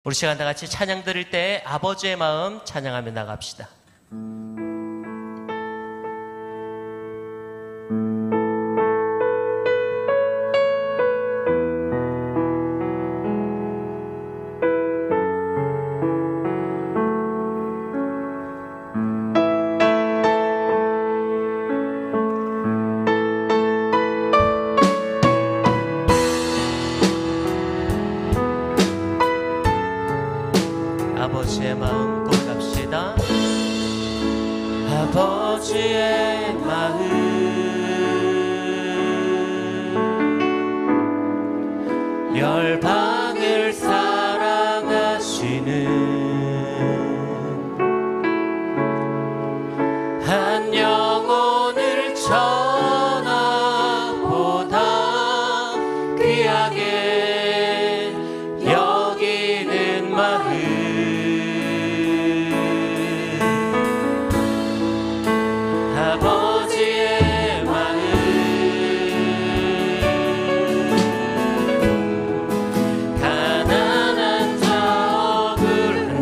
우리 시간 다 같이 찬양 드릴 때 아버지의 마음 찬양하며 나갑시다. 아버지의 마음 고백합시다. 아버지의 마음 열방을 사랑하시는 한 영혼을 천하보다 귀하게 여기는 마음 아버지의 마음 가난한 자 억울한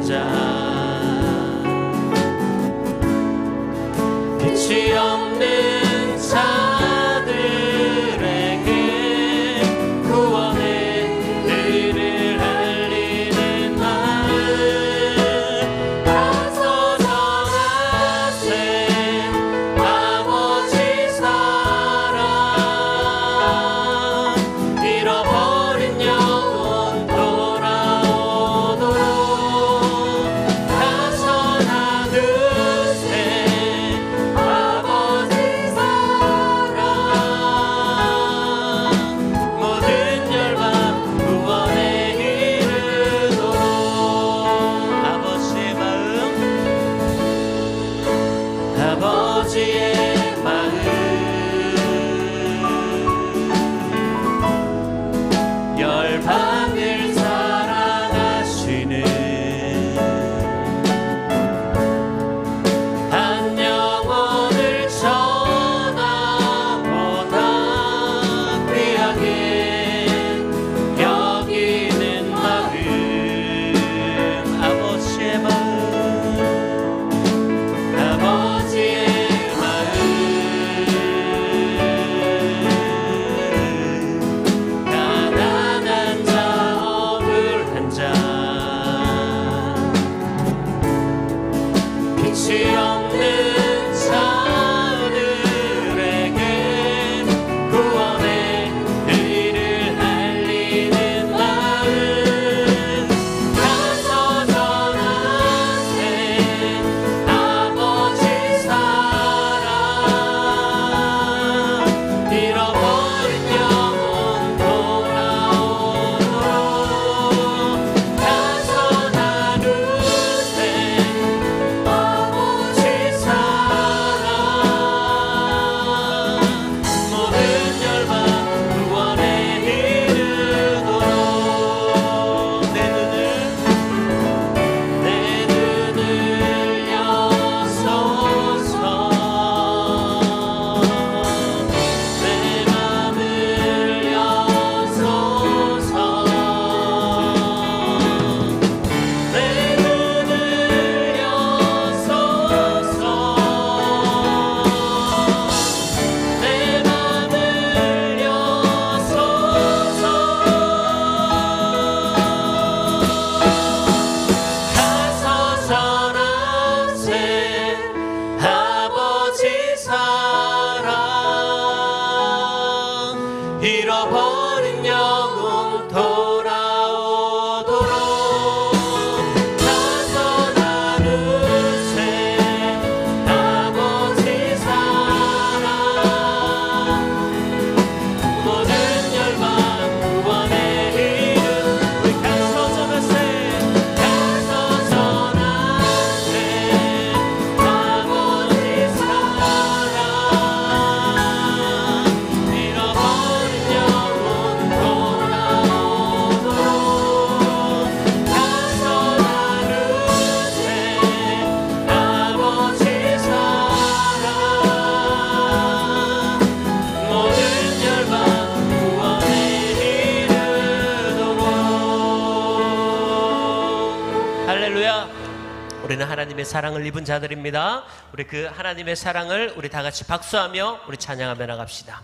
할렐루야. 우리는 하나님의 사랑을 입은 자들입니다. 우리 그 하나님의 사랑을 우리 다 같이 박수하며 우리 찬양하며 나갑시다.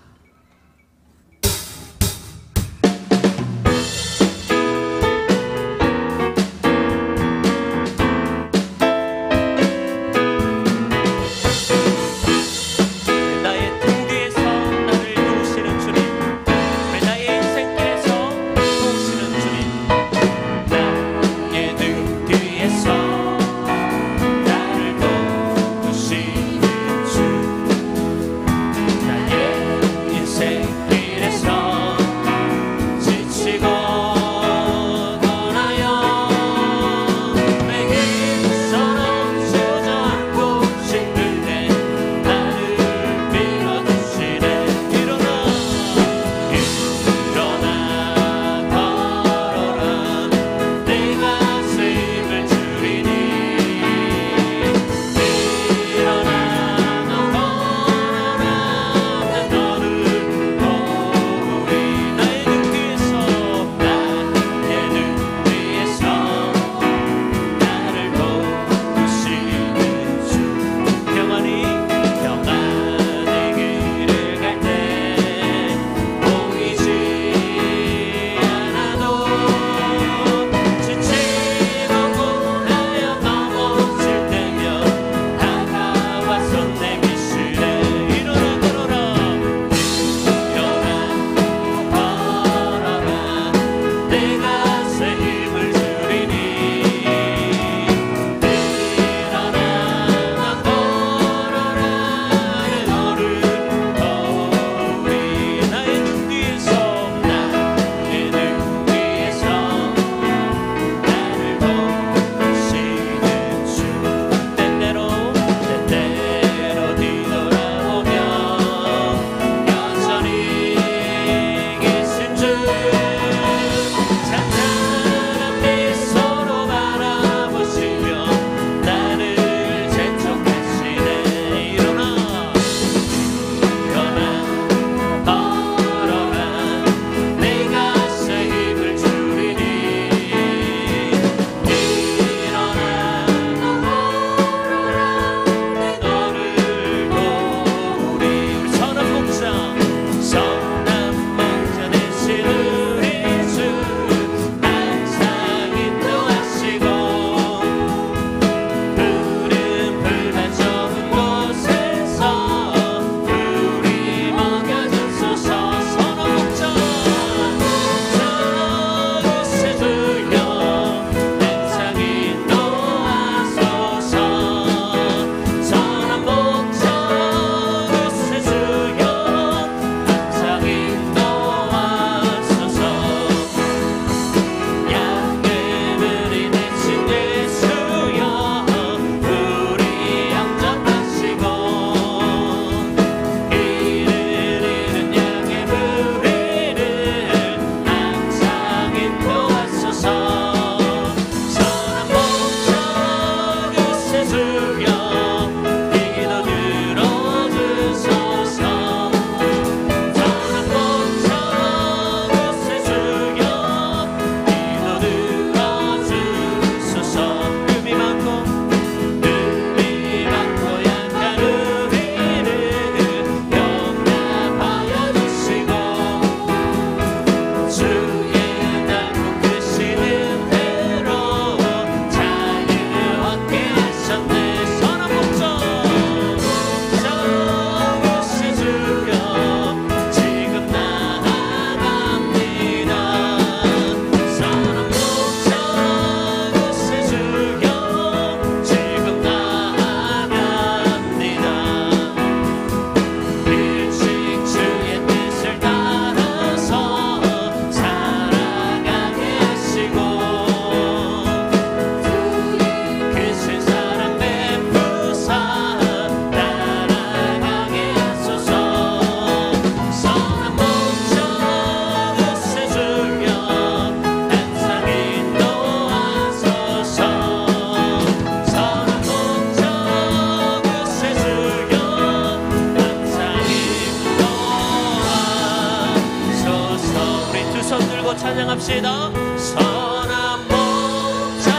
찬양합시다. 선한 목자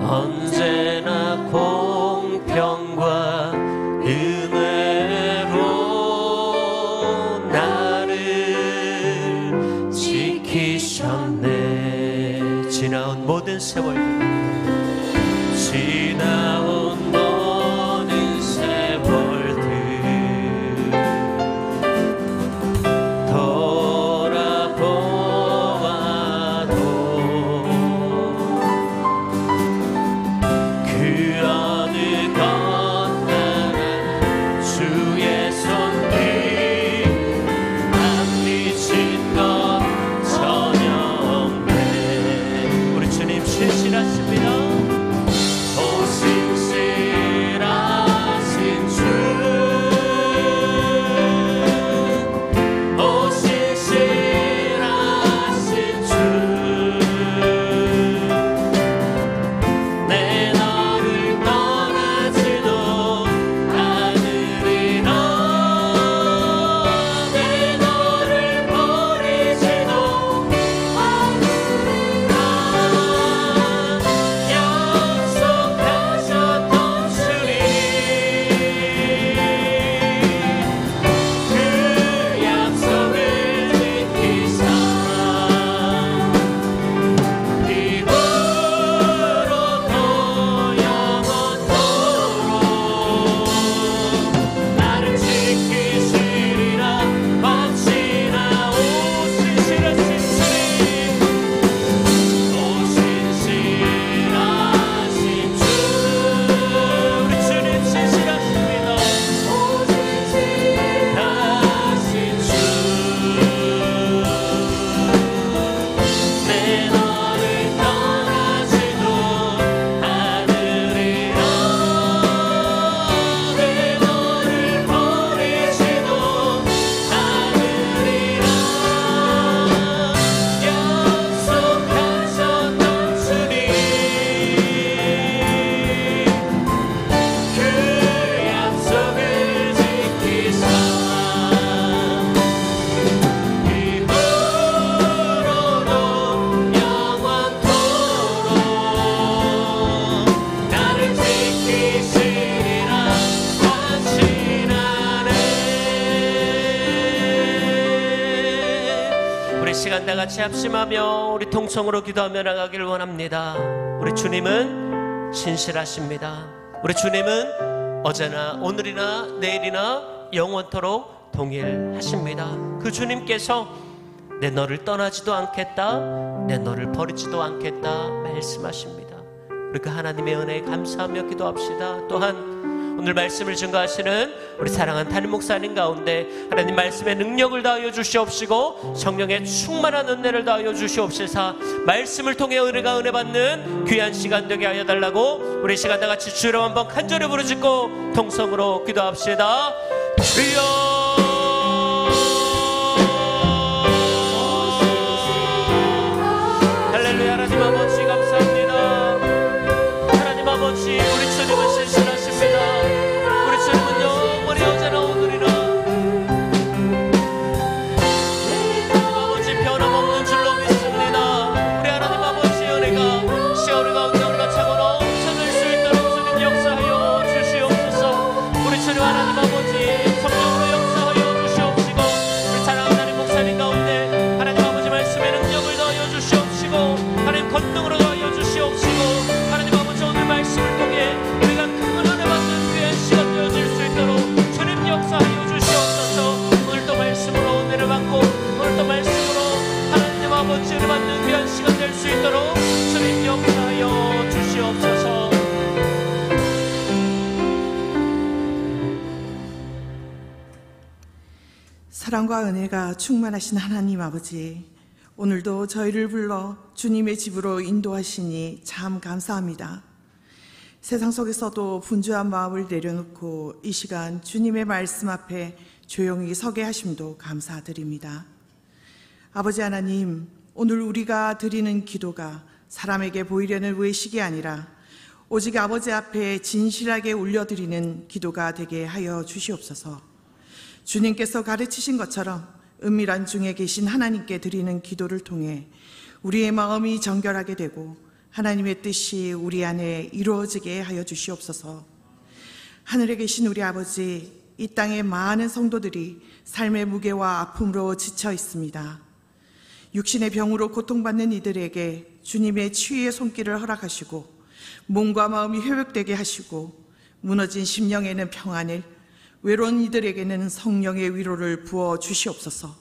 언제나 공평과 은혜로 나를 지키셨네. 지나온 모든 세월들, 지나온 모든 세월들 돌아보아도 그 어느 것 하나 주의 손길 안 미친 것 전혀 없네. 우리 주님 신실하십니다. 오 신실하신 주, 오 신실하신 주, 내 너를 떠나지도 않으리라. 내 너를 버리지도 않으리라. 약속하셨던 주님, 그 약속을 지키사 이후로도 영원토록 나를 지키시리라. 마치나 오 신실하신 주님, 오 신실하신 주, 우리 주님 신실하십니다. 오 신실하신 주, 내 너를 떠나지도 않으리라. 내 너를 버리지도 않으리라. 약속하셨던 주님, 그 약속을 지키사 이후로도 영원토록 나를 지키시리라. 확신하네. 우리 시간 다 같이 합심하며 우리 통성으로 기도하며 나가길 원합니다. 우리 주님은 신실하십니다. 우리 주님은 어제나 오늘이나 내일이나 영원토록 동일하십니다. 그 주님께서 내 너를 떠나지도 않겠다, 내 너를 버리지도 않겠다 말씀하십니다. 우리 그 하나님의 은혜에 감사하며 기도합시다. 또한 오늘 말씀을 증거하시는 우리 사랑하는 담임 목사님 가운데 하나님 말씀의 능력을 다하여 주시옵시고 성령의 충만한 은혜를 다하여 주시옵시사 말씀을 통해 은혜가 은혜 받는 귀한 시간 되게 하여 달라고 우리 시간 다 같이 주여 한번 간절히 부르짖고 통성으로 기도합시다. 주여 할렐루야. 하나님 아버지 감사합니다. 하나님 아버지 우리 주님은 신실하십니다. 우리 주님은 영원히 어제나 오늘이나 아버지 변함없는 줄로 믿습니다. 우리 하나님 아버지 은혜가 시오리 가운데 우리가 차고 넘쳐질 수 있도록 주님 역사하여 주시옵소서. 우리 주님 하나님 아버지 성령으로 역사하여 주시옵시고 우리 사랑하는 하나님 목사님 가운데 하나님 아버지 말씀의 능력을 더하여 주시옵시고 하나님 권능으로 더하여 주시옵시고 하나님 아버지 오늘 말씀을 통해 우리가 큰 은혜 받는 귀한 시간 되어질 수 있도록 주님 역사하여 주시옵소서. 오늘도 말씀으로 은혜를 받고 오늘도 말씀으로 하나님 아버지 은혜 받는 귀한 시간 될 수 있도록 주님 역사하여 주시옵소서. 사랑과 은혜가 충만하신 하나님 아버지, 오늘도 저희를 불러 주님의 집으로 인도하시니 참 감사합니다. 세상 속에서도 분주한 마음을 내려놓고 이 시간 주님의 말씀 앞에 조용히 서게 하심도 감사드립니다. 아버지 하나님, 오늘 우리가 드리는 기도가 사람에게 보이려는 외식이 아니라 오직 아버지 앞에 진실하게 올려드리는 기도가 되게 하여 주시옵소서. 주님께서 가르치신 것처럼 은밀한 중에 계신 하나님께 드리는 기도를 통해 우리의 마음이 정결하게 되고 하나님의 뜻이 우리 안에 이루어지게 하여 주시옵소서. 하늘에 계신 우리 아버지, 이 땅의 많은 성도들이 삶의 무게와 아픔으로 지쳐 있습니다. 육신의 병으로 고통받는 이들에게 주님의 치유의 손길을 허락하시고 몸과 마음이 회복되게 하시고 무너진 심령에는 평안을, 외로운 이들에게는 성령의 위로를 부어 주시옵소서.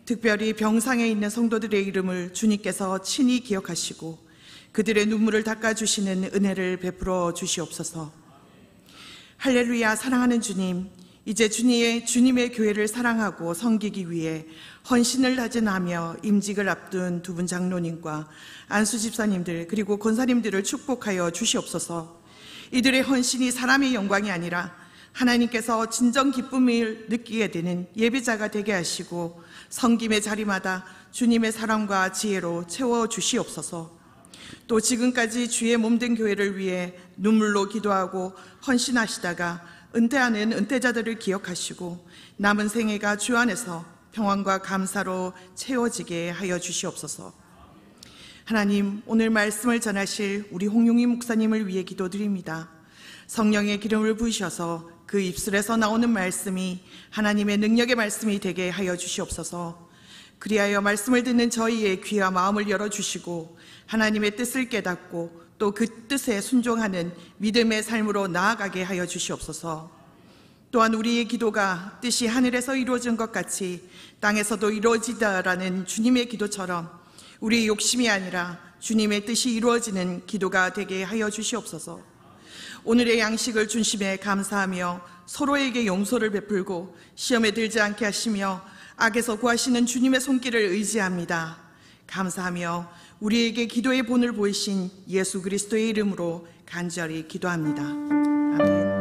특별히 병상에 있는 성도들의 이름을 주님께서 친히 기억하시고 그들의 눈물을 닦아주시는 은혜를 베풀어 주시옵소서. 할렐루야. 사랑하는 주님, 이제 주님의 교회를 사랑하고 섬기기 위해 헌신을 다짐하며 임직을 앞둔 두 분 장로님과 안수 집사님들 그리고 권사님들을 축복하여 주시옵소서. 이들의 헌신이 사람의 영광이 아니라 하나님께서 진정 기쁨을 느끼게 되는 예배자가 되게 하시고 섬김의 자리마다 주님의 사랑과 지혜로 채워 주시옵소서. 또 지금까지 주의 몸된 교회를 위해 눈물로 기도하고 헌신하시다가 은퇴하는 은퇴자들을 기억하시고 남은 생애가 주 안에서 평안과 감사로 채워지게 하여 주시옵소서. 하나님, 오늘 말씀을 전하실 우리 홍용희 목사님을 위해 기도드립니다. 성령의 기름을 부으셔서 그 입술에서 나오는 말씀이 하나님의 능력의 말씀이 되게 하여 주시옵소서. 그리하여 말씀을 듣는 저희의 귀와 마음을 열어주시고 하나님의 뜻을 깨닫고 또 그 뜻에 순종하는 믿음의 삶으로 나아가게 하여 주시옵소서. 또한 우리의 기도가 뜻이 하늘에서 이루어진 것 같이 땅에서도 이루어지다라는 주님의 기도처럼 우리의 욕심이 아니라 주님의 뜻이 이루어지는 기도가 되게 하여 주시옵소서. 오늘의 양식을 중심에 감사하며 서로에게 용서를 베풀고 시험에 들지 않게 하시며 악에서 구하시는 주님의 손길을 의지합니다. 감사하며 우리에게 기도의 본을 보이신 예수 그리스도의 이름으로 간절히 기도합니다. 아멘.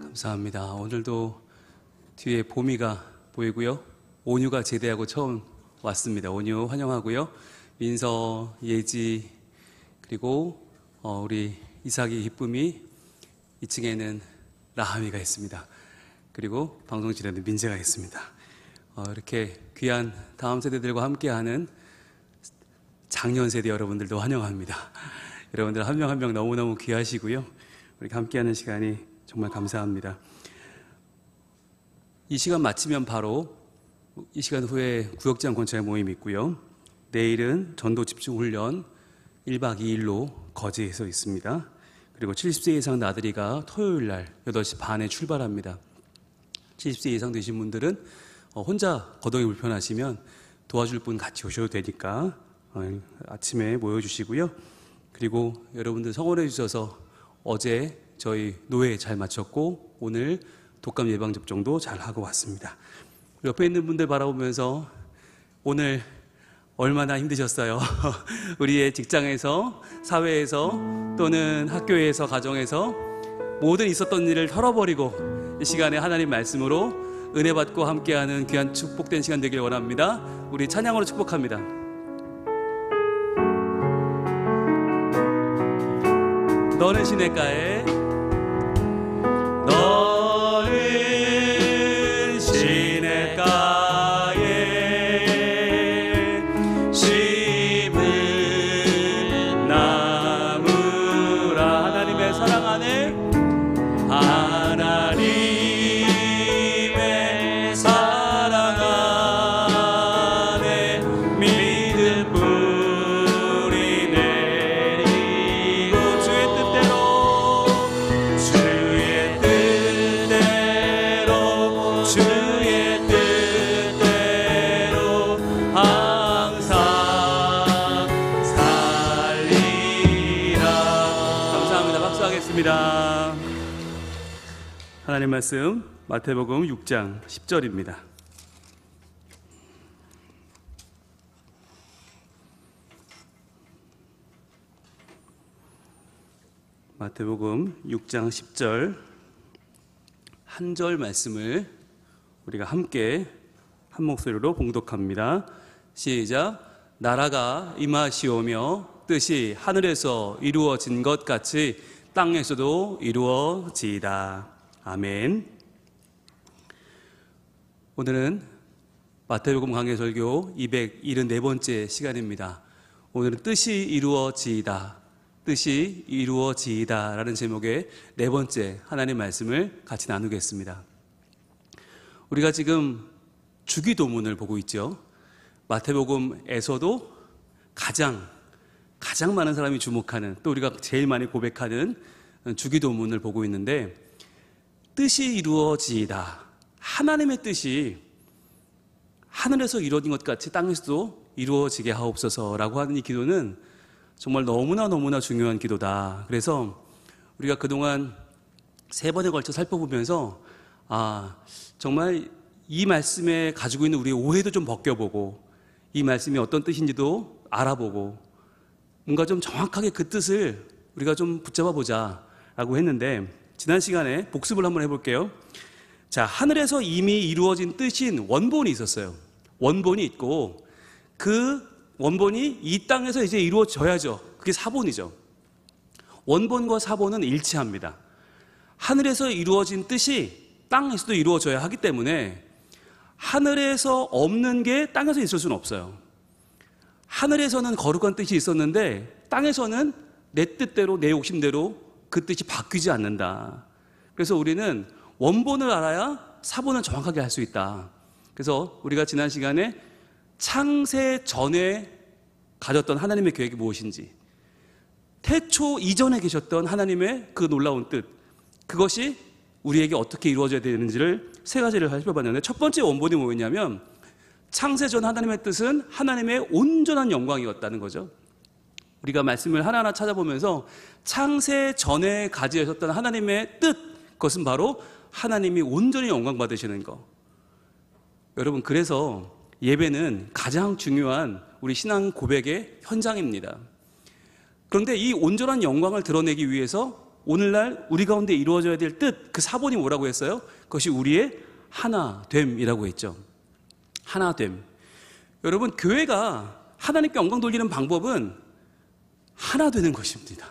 감사합니다. 오늘도 뒤에 보미가 보이고요. 온유가 제대하고 처음 왔습니다. 온유 환영하고요. 민서, 예지, 그리고 우리 이삭이 기쁨이 2층에는 라하미가 있습니다. 그리고 방송실에는 민재가 있습니다. 이렇게 귀한 다음 세대들과 함께하는 작년 세대 여러분들도 환영합니다. 여러분들 한 명 한 명 너무너무 귀하시고요. 우리 함께하는 시간이 정말 감사합니다. 이 시간 마치면 바로 이 시간 후에 구역장 권찰 모임이 있고요. 내일은 전도 집중훈련 1박 2일로 거제에서 있습니다. 그리고 70세 이상 나들이가 토요일 날 8시 반에 출발합니다. 70세 이상 되신 분들은 혼자 거동이 불편하시면 도와줄 분 같이 오셔도 되니까 아침에 모여주시고요. 그리고 여러분들 성원해 주셔서 어제 저희 노회 잘 마쳤고 오늘 독감 예방접종도 잘 하고 왔습니다. 옆에 있는 분들 바라보면서 오늘 얼마나 힘드셨어요? 우리의 직장에서, 사회에서, 또는 학교에서, 가정에서 모든 있었던 일을 털어버리고 이 시간에 하나님 말씀으로 은혜 받고 함께하는 귀한 축복된 시간 되길 원합니다. 우리 찬양으로 축복합니다. 너는 시냇가에 너는 시냇가에 심은 나무라. 하나님의 사랑 안에 하나님의 사랑 안에 믿음 뿌리 내리고 주의 뜻대로 항상 살리라. 감사합니다. 박수하겠습니다. 하나님 말씀 마태복음 6장 10절입니다. 마태복음 6장 10절 한 절 말씀을 우리가 함께 한 목소리로 봉독합니다. 시작. 나라가 임하시오며 뜻이 하늘에서 이루어진 것 같이 땅에서도 이루어지이다. 아멘. 오늘은 마태복음 강해설교 274번째 시간입니다. 오늘은 뜻이 이루어지이다, 뜻이 이루어지이다 라는 제목의 네 번째 하나님 말씀을 같이 나누겠습니다. 우리가 지금 주기도문을 보고 있죠. 마태복음에서도 가장 많은 사람이 주목하는, 또 우리가 제일 많이 고백하는 주기도문을 보고 있는데, 뜻이 이루어지이다, 하나님의 뜻이 하늘에서 이루어진 것 같이 땅에서도 이루어지게 하옵소서라고 하는 이 기도는 정말 너무나 중요한 기도다. 그래서 우리가 그동안 3번에 걸쳐 살펴보면서 정말 이 말씀에 가지고 있는 우리의 오해도 좀 벗겨보고, 이 말씀이 어떤 뜻인지도 알아보고, 뭔가 좀 정확하게 그 뜻을 우리가 좀 붙잡아 보자 라고 했는데, 지난 시간에 복습을 한번 해볼게요. 자, 하늘에서 이미 이루어진 뜻인 원본이 있었어요. 원본이 있고, 그 원본이 이 땅에서 이제 이루어져야죠. 그게 사본이죠. 원본과 사본은 일치합니다. 하늘에서 이루어진 뜻이 땅에서도 이루어져야 하기 때문에 하늘에서 없는 게 땅에서 있을 수는 없어요. 하늘에서는 거룩한 뜻이 있었는데 땅에서는 내 뜻대로, 내 욕심대로 그 뜻이 바뀌지 않는다. 그래서 우리는 원본을 알아야 사본을 정확하게 할 수 있다. 그래서 우리가 지난 시간에 창세 전에 가졌던 하나님의 계획이 무엇인지, 태초 이전에 계셨던 하나님의 그 놀라운 뜻, 그것이 우리에게 어떻게 이루어져야 되는지를 3가지를 살펴봤는데, 첫 번째 원본이 뭐였냐면 창세 전 하나님의 뜻은 하나님의 온전한 영광이었다는 거죠. 우리가 말씀을 하나하나 찾아보면서 창세 전에 가지셨던 하나님의 뜻, 그것은 바로 하나님이 온전히 영광 받으시는 거. 여러분, 그래서 예배는 가장 중요한 우리 신앙 고백의 현장입니다. 그런데 이 온전한 영광을 드러내기 위해서 오늘날 우리 가운데 이루어져야 될 뜻, 그 사본이 뭐라고 했어요? 그것이 우리의 하나됨이라고 했죠. 하나됨. 여러분, 교회가 하나님께 영광 돌리는 방법은 하나 되는 것입니다.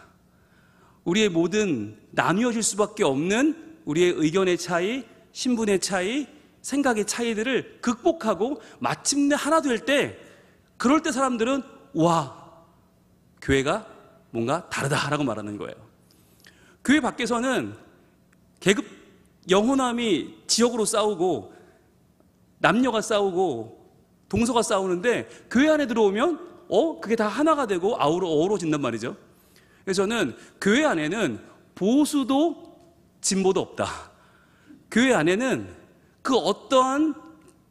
우리의 모든 나뉘어질 수밖에 없는 우리의 의견의 차이, 신분의 차이, 생각의 차이들을 극복하고 마침내 하나 될 때, 그럴 때 사람들은 와, 교회가 뭔가 다르다라고 말하는 거예요. 교회 밖에서는 계급, 영혼함이 지역으로 싸우고 남녀가 싸우고 동서가 싸우는데, 교회 안에 들어오면 그게 다 하나가 되고 어우러진단 말이죠. 그래서 저는 교회 안에는 보수도 진보도 없다. 교회 안에는 그 어떠한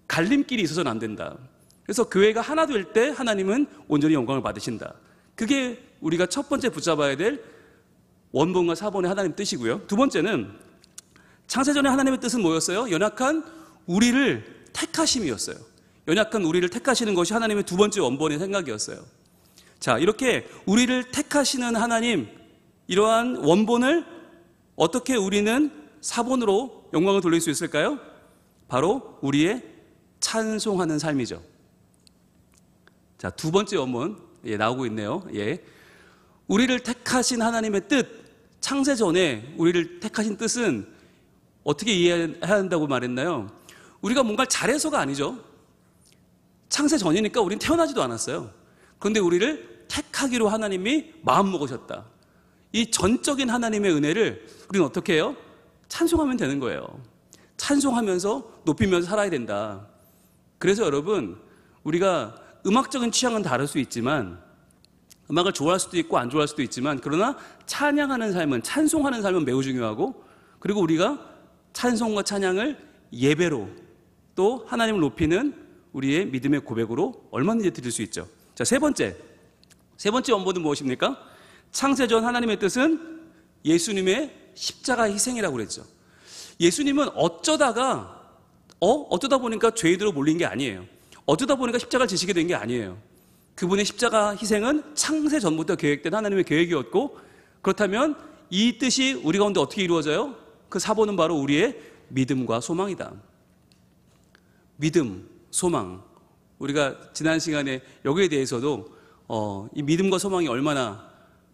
갈림길이 있어서는 안 된다. 그래서 교회가 하나 될 때 하나님은 온전히 영광을 받으신다. 그게 우리가 첫 번째 붙잡아야 될 원본과 사본의 하나님 뜻이고요. 두 번째는 창세전의 하나님의 뜻은 뭐였어요? 연약한 우리를 택하심이었어요. 연약한 우리를 택하시는 것이 하나님의 두 번째 원본의 생각이었어요. 자, 이렇게 우리를 택하시는 하나님, 이러한 원본을 어떻게 우리는 사본으로 영광을 돌릴 수 있을까요? 바로 우리의 찬송하는 삶이죠. 자, 두 번째 원본 나오고 있네요. 우리를 택하신 하나님의 뜻, 창세 전에 우리를 택하신 뜻은 어떻게 이해해야 한다고 말했나요? 우리가 뭔가를 잘해서가 아니죠. 창세 전이니까 우리는 태어나지도 않았어요. 그런데 우리를 택하기로 하나님이 마음먹으셨다. 이 전적인 하나님의 은혜를 우리는 어떻게 해요? 찬송하면 되는 거예요. 찬송하면서 높이면서 살아야 된다. 그래서 여러분, 우리가 음악적인 취향은 다를 수 있지만, 음악을 좋아할 수도 있고 안 좋아할 수도 있지만, 그러나 찬양하는 삶은, 찬송하는 삶은 매우 중요하고, 그리고 우리가 찬송과 찬양을 예배로, 또 하나님을 높이는 우리의 믿음의 고백으로 얼마든지 드릴 수 있죠. 자, 세 번째 원본은 무엇입니까? 창세전 하나님의 뜻은 예수님의 십자가 희생이라고 그랬죠. 예수님은 어쩌다 보니까 죄인으로 몰린 게 아니에요. 어쩌다 보니까 십자가를 지시게 된 게 아니에요. 그분의 십자가 희생은 창세 전부터 계획된 하나님의 계획이었고, 그렇다면 이 뜻이 우리 가운데 어떻게 이루어져요? 그 사본은 바로 우리의 믿음과 소망이다. 믿음, 소망. 우리가 지난 시간에 여기에 대해서도 이 믿음과 소망이 얼마나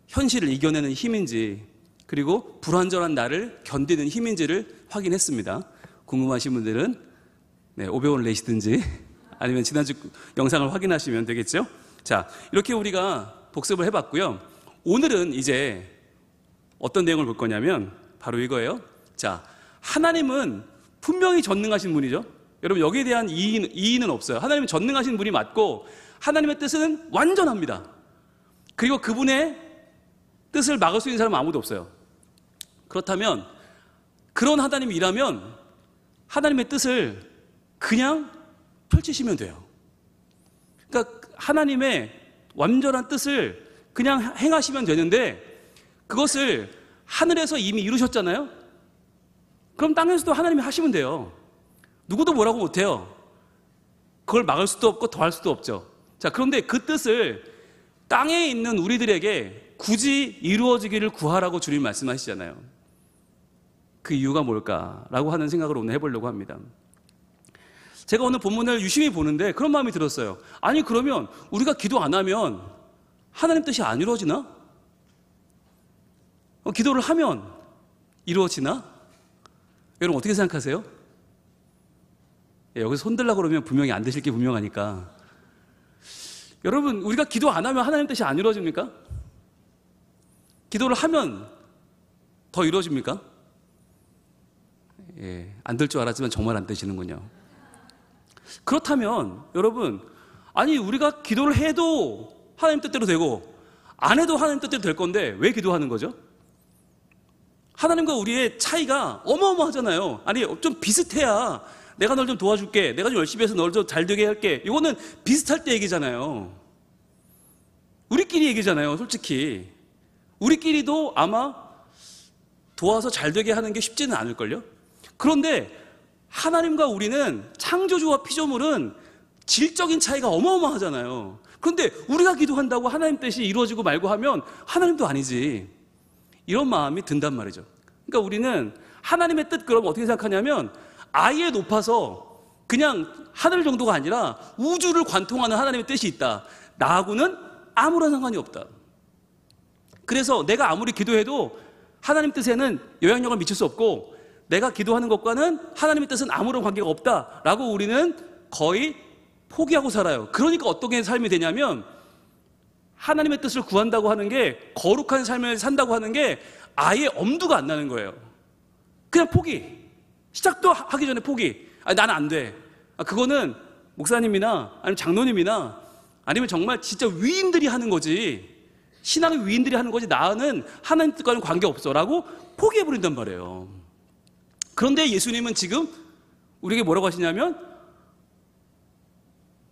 현실을 이겨내는 힘인지, 그리고 불완전한 나를 견디는 힘인지를 확인했습니다. 궁금하신 분들은 500원을 내시든지 아니면 지난주 영상을 확인하시면 되겠죠. 자, 이렇게 우리가 복습을 해봤고요. 오늘은 이제 어떤 내용을 볼 거냐면 바로 이거예요. 자, 하나님은 분명히 전능하신 분이죠. 여러분, 여기에 대한 이의는 없어요. 하나님은 전능하신 분이 맞고 하나님의 뜻은 완전합니다. 그리고 그분의 뜻을 막을 수 있는 사람은 아무도 없어요. 그렇다면 그런 하나님이라면 하나님의 뜻을 그냥 펼치시면 돼요. 그러니까 하나님의 완전한 뜻을 그냥 행하시면 되는데, 그것을 하늘에서 이미 이루셨잖아요. 그럼 땅에서도 하나님이 하시면 돼요. 누구도 뭐라고 못해요. 그걸 막을 수도 없고 더할 수도 없죠. 자, 그런데 그 뜻을 땅에 있는 우리들에게 굳이 이루어지기를 구하라고 주님 말씀하시잖아요. 그 이유가 뭘까라고 하는 생각을 오늘 해보려고 합니다. 제가 오늘 본문을 유심히 보는데 그런 마음이 들었어요. 아니, 그러면 우리가 기도 안 하면 하나님 뜻이 안 이루어지나? 기도를 하면 이루어지나? 여러분, 어떻게 생각하세요? 여기서 손 들라고 그러면 분명히 안 되실 게 분명하니까. 여러분, 우리가 기도 안 하면 하나님 뜻이 안 이루어집니까? 기도를 하면 더 이루어집니까? 안 될 줄 알았지만 정말 안 되시는군요. 그렇다면 여러분, 아니, 우리가 기도를 해도 하나님 뜻대로 되고 안 해도 하나님 뜻대로 될 건데 왜 기도하는 거죠? 하나님과 우리의 차이가 어마어마하잖아요. 아니, 좀 비슷해야 내가 널 좀 도와줄게, 내가 좀 열심히 해서 널 좀 잘 되게 할게. 이거는 비슷할 때 얘기잖아요. 우리끼리 얘기잖아요. 솔직히 우리끼리도 아마 도와서 잘 되게 하는 게 쉽지는 않을걸요. 그런데 하나님과 우리는, 창조주와 피조물은 질적인 차이가 어마어마하잖아요. 그런데 우리가 기도한다고 하나님 뜻이 이루어지고 말고 하면 하나님도 아니지, 이런 마음이 든단 말이죠. 그러니까 우리는 하나님의 뜻, 그럼 어떻게 생각하냐면 아예 높아서 그냥 하늘 정도가 아니라 우주를 관통하는 하나님의 뜻이 있다, 나하고는 아무런 상관이 없다. 그래서 내가 아무리 기도해도 하나님 뜻에는 영향력을 미칠 수 없고, 내가 기도하는 것과는 하나님의 뜻은 아무런 관계가 없다라고 우리는 거의 포기하고 살아요. 그러니까 어떻게 삶이 되냐면, 하나님의 뜻을 구한다고 하는 게, 거룩한 삶을 산다고 하는 게 아예 엄두가 안 나는 거예요. 그냥 포기. 시작도 하기 전에 포기. 나는 안 돼. 그거는 목사님이나 아니면 장로님이나 아니면 정말 진짜 위인들이 하는 거지, 신앙의 위인들이 하는 거지, 나는 하나님 뜻과는 관계없어 라고 포기해버린단 말이에요. 그런데 예수님은 지금 우리에게 뭐라고 하시냐면,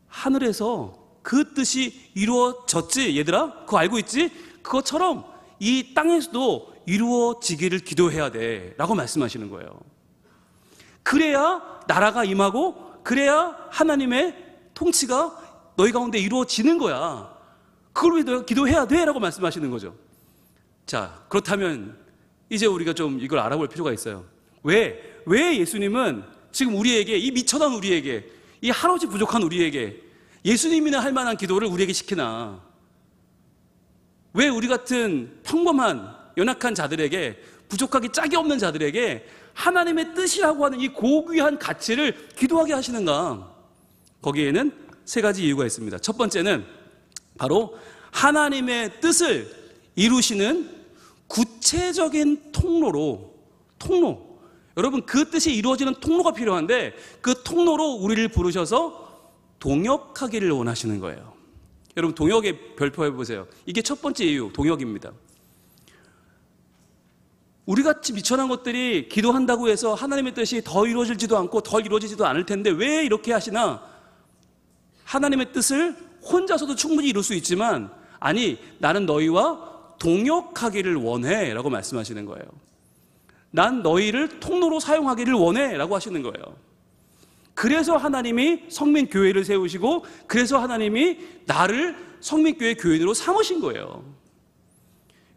하늘에서 그 뜻이 이루어졌지 얘들아? 그거 알고 있지? 그것처럼 이 땅에서도 이루어지기를 기도해야 돼 라고 말씀하시는 거예요. 그래야 나라가 임하고, 그래야 하나님의 통치가 너희 가운데 이루어지는 거야. 그걸 위해 너희가 기도해야 돼 라고 말씀하시는 거죠. 자, 그렇다면 이제 우리가 좀 이걸 알아볼 필요가 있어요. 왜 예수님은 지금 우리에게, 이 미천한 우리에게, 이 한없이 부족한 우리에게 예수님이나 할 만한 기도를 우리에게 시키나? 왜 우리 같은 평범한 연약한 자들에게, 부족하기 짝이 없는 자들에게 하나님의 뜻이라고 하는 이 고귀한 가치를 기도하게 하시는가? 거기에는 세 가지 이유가 있습니다. 첫 번째는 바로 하나님의 뜻을 이루시는 구체적인 통로. 여러분, 그 뜻이 이루어지는 통로가 필요한데, 그 통로로 우리를 부르셔서 동역하기를 원하시는 거예요. 여러분, 동역에 별표해 보세요. 이게 첫 번째 이유, 동역입니다. 우리같이 미천한 것들이 기도한다고 해서 하나님의 뜻이 더 이루어질지도 않고 덜 이루어지지도 않을 텐데 왜 이렇게 하시나? 하나님의 뜻을 혼자서도 충분히 이룰 수 있지만, 아니, 나는 너희와 동역하기를 원해 라고 말씀하시는 거예요. 난 너희를 통로로 사용하기를 원해 라고 하시는 거예요. 그래서 하나님이 성민교회를 세우시고, 그래서 하나님이 나를 성민교회 교인으로 삼으신 거예요.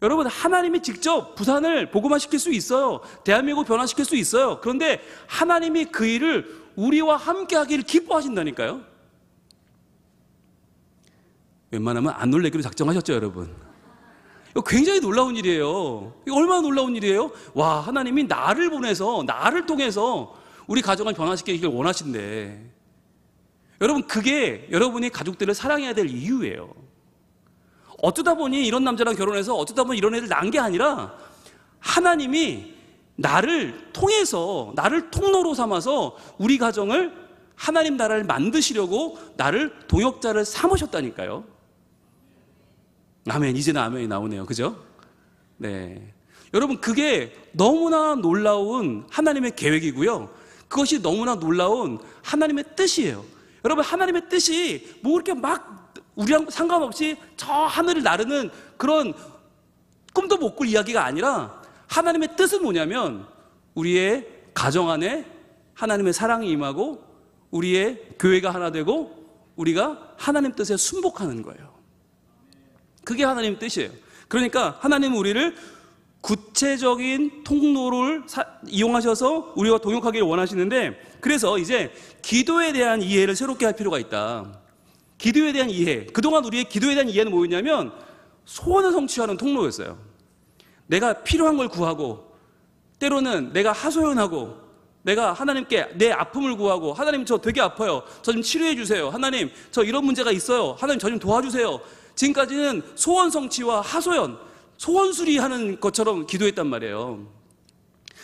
여러분, 하나님이 직접 부산을 복음화시킬 수 있어요. 대한민국 변화시킬 수 있어요. 그런데 하나님이 그 일을 우리와 함께 하기를 기뻐하신다니까요. 웬만하면 안 놀래기로 작정하셨죠, 여러분? 이거 굉장히 놀라운 일이에요. 이거 얼마나 놀라운 일이에요? 와, 하나님이 나를 보내서, 나를 통해서 우리 가정을 변화시키길 원하신대. 여러분, 그게 여러분이 가족들을 사랑해야 될 이유예요. 어쩌다 보니 이런 남자랑 결혼해서 어쩌다 보니 이런 애를 낳은 게 아니라 하나님이 나를 통해서, 나를 통로로 삼아서 우리 가정을 하나님 나라를 만드시려고 나를 동역자를 삼으셨다니까요. 아멘. 이제는 아멘이 나오네요. 그죠? 네. 여러분, 그게 너무나 놀라운 하나님의 계획이고요. 그것이 너무나 놀라운 하나님의 뜻이에요. 여러분, 하나님의 뜻이 뭐 그렇게 막 우리랑 상관없이 저 하늘을 나르는 그런 꿈도 못 꿀 이야기가 아니라 하나님의 뜻은 뭐냐면 우리의 가정 안에 하나님의 사랑이 임하고 우리의 교회가 하나 되고 우리가 하나님 뜻에 순복하는 거예요. 그게 하나님의 뜻이에요. 그러니까 하나님은 우리를 구체적인 통로를 이용하셔서 우리와 동역하기를 원하시는데, 그래서 이제 기도에 대한 이해를 새롭게 할 필요가 있다. 기도에 대한 이해. 그동안 우리의 기도에 대한 이해는 뭐였냐면 소원을 성취하는 통로였어요. 내가 필요한 걸 구하고, 때로는 내가 하소연하고, 내가 하나님께 내 아픔을 구하고, 하나님 저 되게 아파요, 저 좀 치료해 주세요, 하나님 저 이런 문제가 있어요, 하나님 저 좀 도와주세요. 지금까지는 소원 성취와 하소연, 소원 수리하는 것처럼 기도했단 말이에요.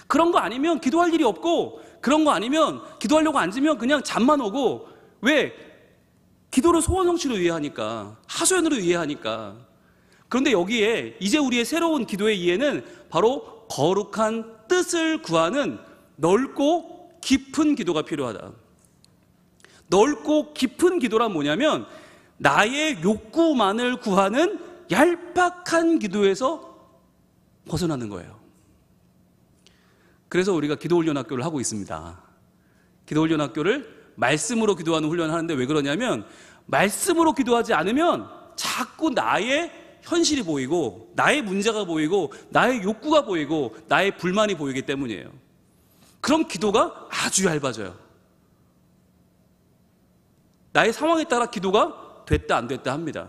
그런 거 아니면 기도할 일이 없고, 그런 거 아니면 기도하려고 앉으면 그냥 잠만 오고. 왜? 기도를 소원 성취로 위해 하니까, 하소연으로 위해 하니까. 그런데 여기에 이제 우리의 새로운 기도의 이해는 바로 거룩한 뜻을 구하는 넓고 깊은 기도가 필요하다. 넓고 깊은 기도란 뭐냐면 나의 욕구만을 구하는 얄팍한 기도에서 벗어나는 거예요. 그래서 우리가 기도훈련학교를 하고 있습니다. 기도훈련학교를 말씀으로 기도하는 훈련을 하는데, 왜 그러냐면 말씀으로 기도하지 않으면 자꾸 나의 현실이 보이고 나의 문제가 보이고 나의 욕구가 보이고 나의 불만이 보이기 때문이에요. 그럼 기도가 아주 얇아져요. 나의 상황에 따라 기도가 됐다 안 됐다 합니다.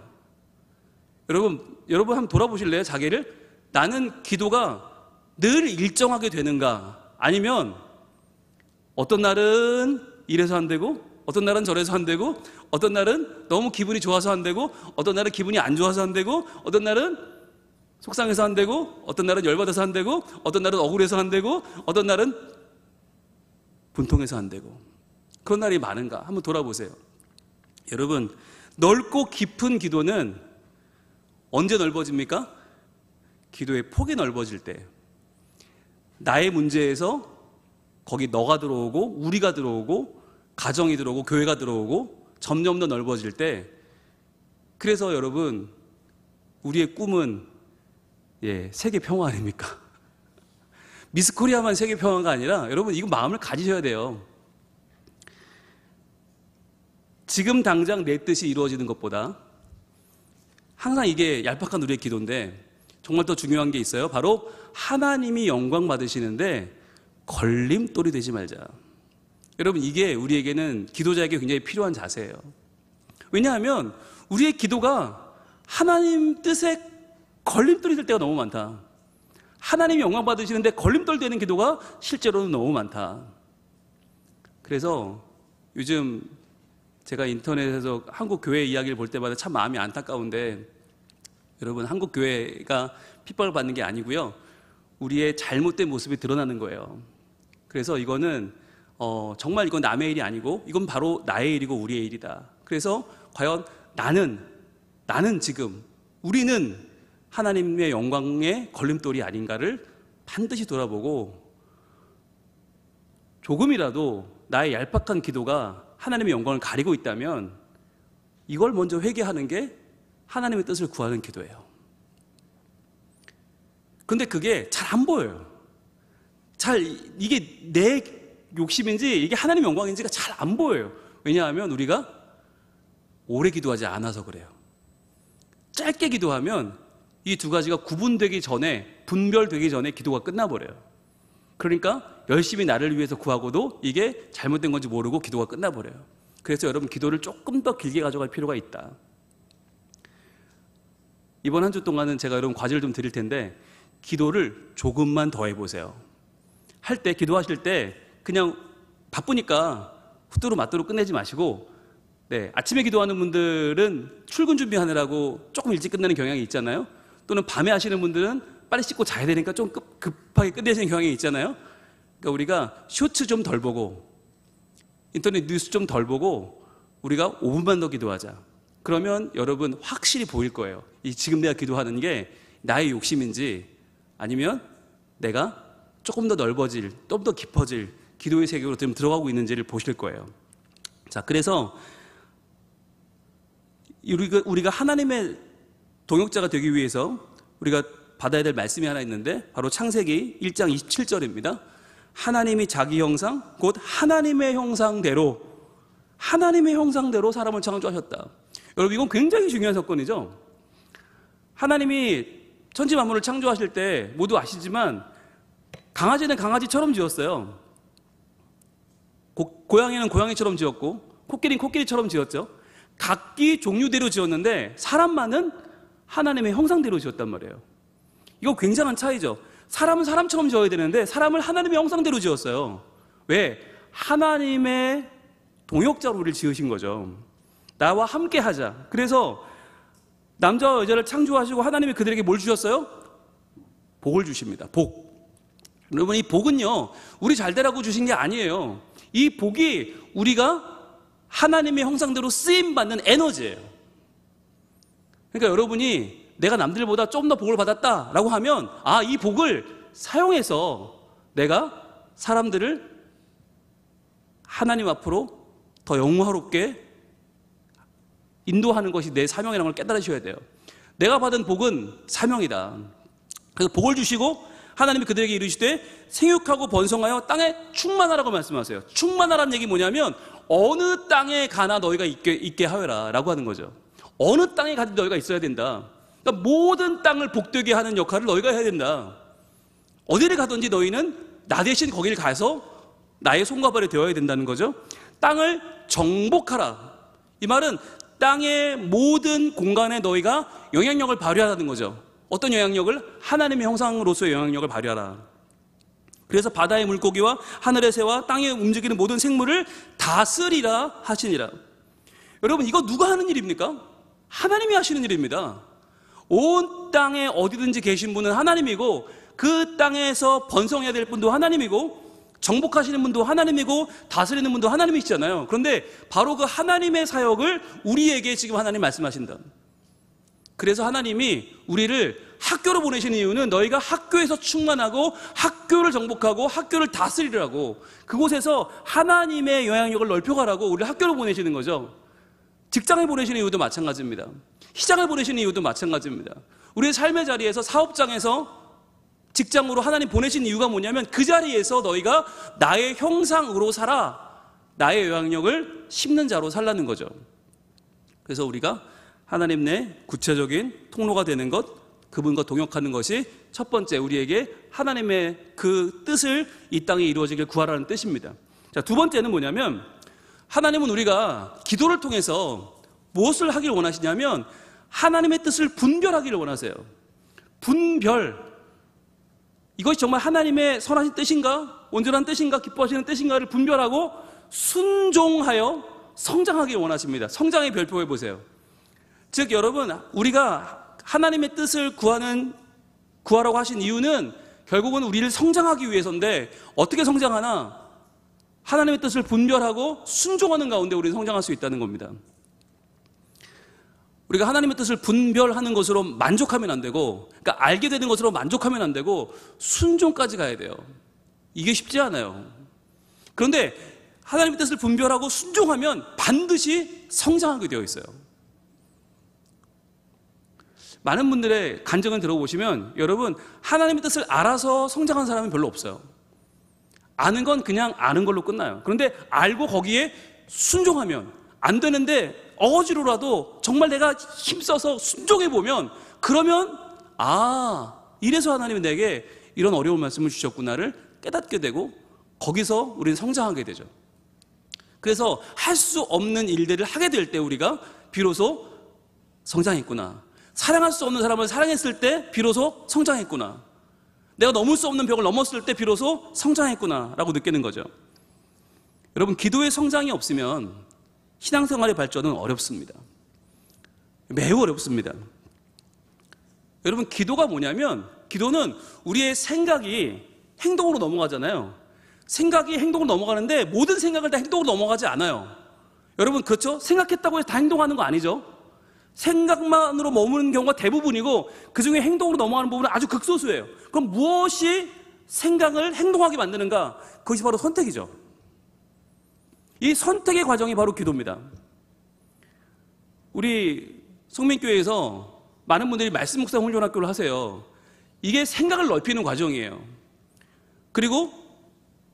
여러분 한번 돌아보실래요? 자기를. 나는 기도가 늘 일정하게 되는가, 아니면 어떤 날은 이래서 안 되고 어떤 날은 저래서 안 되고, 어떤 날은 너무 기분이 좋아서 안 되고, 어떤 날은 기분이 안 좋아서 안 되고, 어떤 날은 속상해서 안 되고, 어떤 날은 열받아서 안 되고, 어떤 날은 억울해서 안 되고, 어떤 날은 분통해서 안 되고. 그런 날이 많은가 한번 돌아보세요. 여러분, 넓고 깊은 기도는 언제 넓어집니까? 기도의 폭이 넓어질 때. 나의 문제에서 거기 너가 들어오고 우리가 들어오고 가정이 들어오고 교회가 들어오고 점점 더 넓어질 때. 그래서 여러분, 우리의 꿈은 세계 평화 아닙니까? 미스 코리아만 세계 평화가 아니라 여러분, 이거 마음을 가지셔야 돼요. 지금 당장 내 뜻이 이루어지는 것보다, 항상 이게 얄팍한 우리의 기도인데 정말 더 중요한 게 있어요. 바로 하나님이 영광 받으시는데 걸림돌이 되지 말자. 여러분, 이게 우리에게는, 기도자에게 굉장히 필요한 자세예요. 왜냐하면 우리의 기도가 하나님 뜻에 걸림돌이 될 때가 너무 많다. 하나님이 영광 받으시는데 걸림돌 되는 기도가 실제로는 너무 많다. 그래서 요즘 제가 인터넷에서 한국 교회 이야기를 볼 때마다 참 마음이 안타까운데, 여러분, 한국 교회가 핍박을 받는 게 아니고요, 우리의 잘못된 모습이 드러나는 거예요. 그래서 이거는 정말 이건 남의 일이 아니고 이건 바로 나의 일이고 우리의 일이다. 그래서 과연 나는 지금, 우리는 하나님의 영광의 걸림돌이 아닌가를 반드시 돌아보고, 조금이라도 나의 얄팍한 기도가 하나님의 영광을 가리고 있다면 이걸 먼저 회개하는 게 하나님의 뜻을 구하는 기도예요. 근데 그게 잘 안 보여요. 이게 내 욕심인지 이게 하나님의 영광인지가 잘 안 보여요. 왜냐하면 우리가 오래 기도하지 않아서 그래요. 짧게 기도하면 이 두 가지가 구분되기 전에, 분별되기 전에 기도가 끝나버려요. 그러니까 열심히 나를 위해서 구하고도 이게 잘못된 건지 모르고 기도가 끝나버려요. 그래서 여러분, 기도를 조금 더 길게 가져갈 필요가 있다. 이번 한 주 동안은 제가 여러분 과제를 좀 드릴 텐데 기도를 조금만 더 해보세요. 기도하실 때 그냥 바쁘니까 후뚜루 맞도록 끝내지 마시고, 아침에 기도하는 분들은 출근 준비하느라고 조금 일찍 끝내는 경향이 있잖아요. 또는 밤에 하시는 분들은 빨리 씻고 자야 되니까 좀 급하게 끝내시는 경향이 있잖아요. 그러니까 우리가 쇼츠 좀 덜 보고 인터넷 뉴스 좀 덜 보고 우리가 5분만 더 기도하자. 그러면 여러분 확실히 보일 거예요. 지금 내가 기도하는 게 나의 욕심인지 아니면 내가 조금 더 넓어질, 좀 더 깊어질 기도의 세계로 좀 들어가고 있는지를 보실 거예요. 자, 그래서 우리가 하나님의 동역자가 되기 위해서 우리가 받아야 될 말씀이 하나 있는데 바로 창세기 1장 27절입니다. 하나님이 자기 형상, 곧 하나님의 형상대로 사람을 창조하셨다. 여러분, 이건 굉장히 중요한 사건이죠. 하나님이 천지 만물을 창조하실 때 모두 아시지만 강아지는 강아지처럼 지었어요. 고양이는 고양이처럼 지었고 코끼리는 코끼리처럼 지었죠. 각기 종류대로 지었는데 사람만은 하나님의 형상대로 지었단 말이에요. 이거 굉장한 차이죠. 사람은 사람처럼 지어야 되는데 사람을 하나님의 형상대로 지었어요. 왜? 하나님의 동역자로 우리를 지으신 거죠. 나와 함께 하자. 그래서 남자와 여자를 창조하시고 하나님이 그들에게 뭘 주셨어요? 복을 주십니다. 복. 여러분, 이 복은요, 우리 잘 되라고 주신 게 아니에요. 이 복이 우리가 하나님의 형상대로 쓰임받는 에너지예요. 그러니까 여러분이 내가 남들보다 좀 더 복을 받았다라고 하면 이 복을 사용해서 내가 사람들을 하나님 앞으로 더 영화롭게 인도하는 것이 내 사명이라는 걸 깨달으셔야 돼요. 내가 받은 복은 사명이다. 그래서 복을 주시고 하나님이 그들에게 이르시되 생육하고 번성하여 땅에 충만하라고 말씀하세요. 충만하라는 얘기 뭐냐면 어느 땅에 가나 너희가 있게 하여라 라고 하는 거죠. 어느 땅에 가든 너희가 있어야 된다. 그러니까 모든 땅을 복되게 하는 역할을 너희가 해야 된다. 어디를 가든지 너희는 나 대신 거기를 가서 나의 손과 발이 되어야 된다는 거죠. 땅을 정복하라. 이 말은 땅의 모든 공간에 너희가 영향력을 발휘하라는 거죠. 어떤 영향력을? 하나님의 형상으로서의 영향력을 발휘하라. 그래서 바다의 물고기와 하늘의 새와 땅에 움직이는 모든 생물을 다스리라 하시니라. 여러분, 이거 누가 하는 일입니까? 하나님이 하시는 일입니다. 온 땅에 어디든지 계신 분은 하나님이고 그 땅에서 번성해야 될 분도 하나님이고 정복하시는 분도 하나님이고 다스리는 분도 하나님이시잖아요. 그런데 바로 그 하나님의 사역을 우리에게 지금 하나님 말씀하신다. 그래서 하나님이 우리를 학교로 보내시는 이유는 너희가 학교에서 충만하고 학교를 정복하고 학교를 다스리라고, 그곳에서 하나님의 영향력을 넓혀가라고 우리를 학교로 보내시는 거죠. 직장에 보내시는 이유도 마찬가지입니다. 시장에 보내시는 이유도 마찬가지입니다. 우리의 삶의 자리에서, 사업장에서, 직장으로 하나님 보내신 이유가 뭐냐면 그 자리에서 너희가 나의 형상으로 살아 나의 영향력을 심는 자로 살라는 거죠. 그래서 우리가 하나님 내 구체적인 통로가 되는 것, 그분과 동역하는 것이 첫 번째 우리에게 하나님의 그 뜻을 이 땅에 이루어지길 구하라는 뜻입니다. 자, 두 번째는 뭐냐면 하나님은 우리가 기도를 통해서 무엇을 하길 원하시냐면 하나님의 뜻을 분별하기를 원하세요. 분별. 이것이 정말 하나님의 선하신 뜻인가? 온전한 뜻인가? 기뻐하시는 뜻인가를 분별하고 순종하여 성장하길 원하십니다. 성장의 별표 해보세요. 즉 여러분, 우리가 하나님의 뜻을 구하라고 하신 이유는 결국은 우리를 성장하기 위해서인데 어떻게 성장하나? 하나님의 뜻을 분별하고 순종하는 가운데 우리는 성장할 수 있다는 겁니다. 우리가 하나님의 뜻을 분별하는 것으로 만족하면 안 되고, 그러니까 알게 되는 것으로 만족하면 안 되고 순종까지 가야 돼요. 이게 쉽지 않아요. 그런데 하나님의 뜻을 분별하고 순종하면 반드시 성장하게 되어 있어요. 많은 분들의 간증을 들어보시면 여러분, 하나님의 뜻을 알아서 성장한 사람은 별로 없어요. 아는 건 그냥 아는 걸로 끝나요. 그런데 알고 거기에 순종하면, 안 되는데 어거지로라도 정말 내가 힘써서 순종해보면, 그러면 이래서 하나님은 내게 이런 어려운 말씀을 주셨구나를 깨닫게 되고 거기서 우리는 성장하게 되죠. 그래서 할 수 없는 일들을 하게 될 때 우리가 비로소 성장했구나, 사랑할 수 없는 사람을 사랑했을 때 비로소 성장했구나. 내가 넘을 수 없는 벽을 넘었을 때 비로소 성장했구나 라고 느끼는 거죠. 여러분, 기도의 성장이 없으면 신앙생활의 발전은 어렵습니다. 매우 어렵습니다. 여러분, 기도가 뭐냐면, 기도는 우리의 생각이 행동으로 넘어가잖아요. 생각이 행동으로 넘어가는데 모든 생각을 다 행동으로 넘어가지 않아요. 여러분, 그렇죠? 생각했다고 해서 다 행동하는 거 아니죠? 생각만으로 머무는 경우가 대부분이고 그 중에 행동으로 넘어가는 부분은 아주 극소수예요. 그럼 무엇이 생각을 행동하게 만드는가? 그것이 바로 선택이죠. 이 선택의 과정이 바로 기도입니다. 우리 성민교회에서 많은 분들이 말씀 묵상 훈련학교를 하세요. 이게 생각을 넓히는 과정이에요. 그리고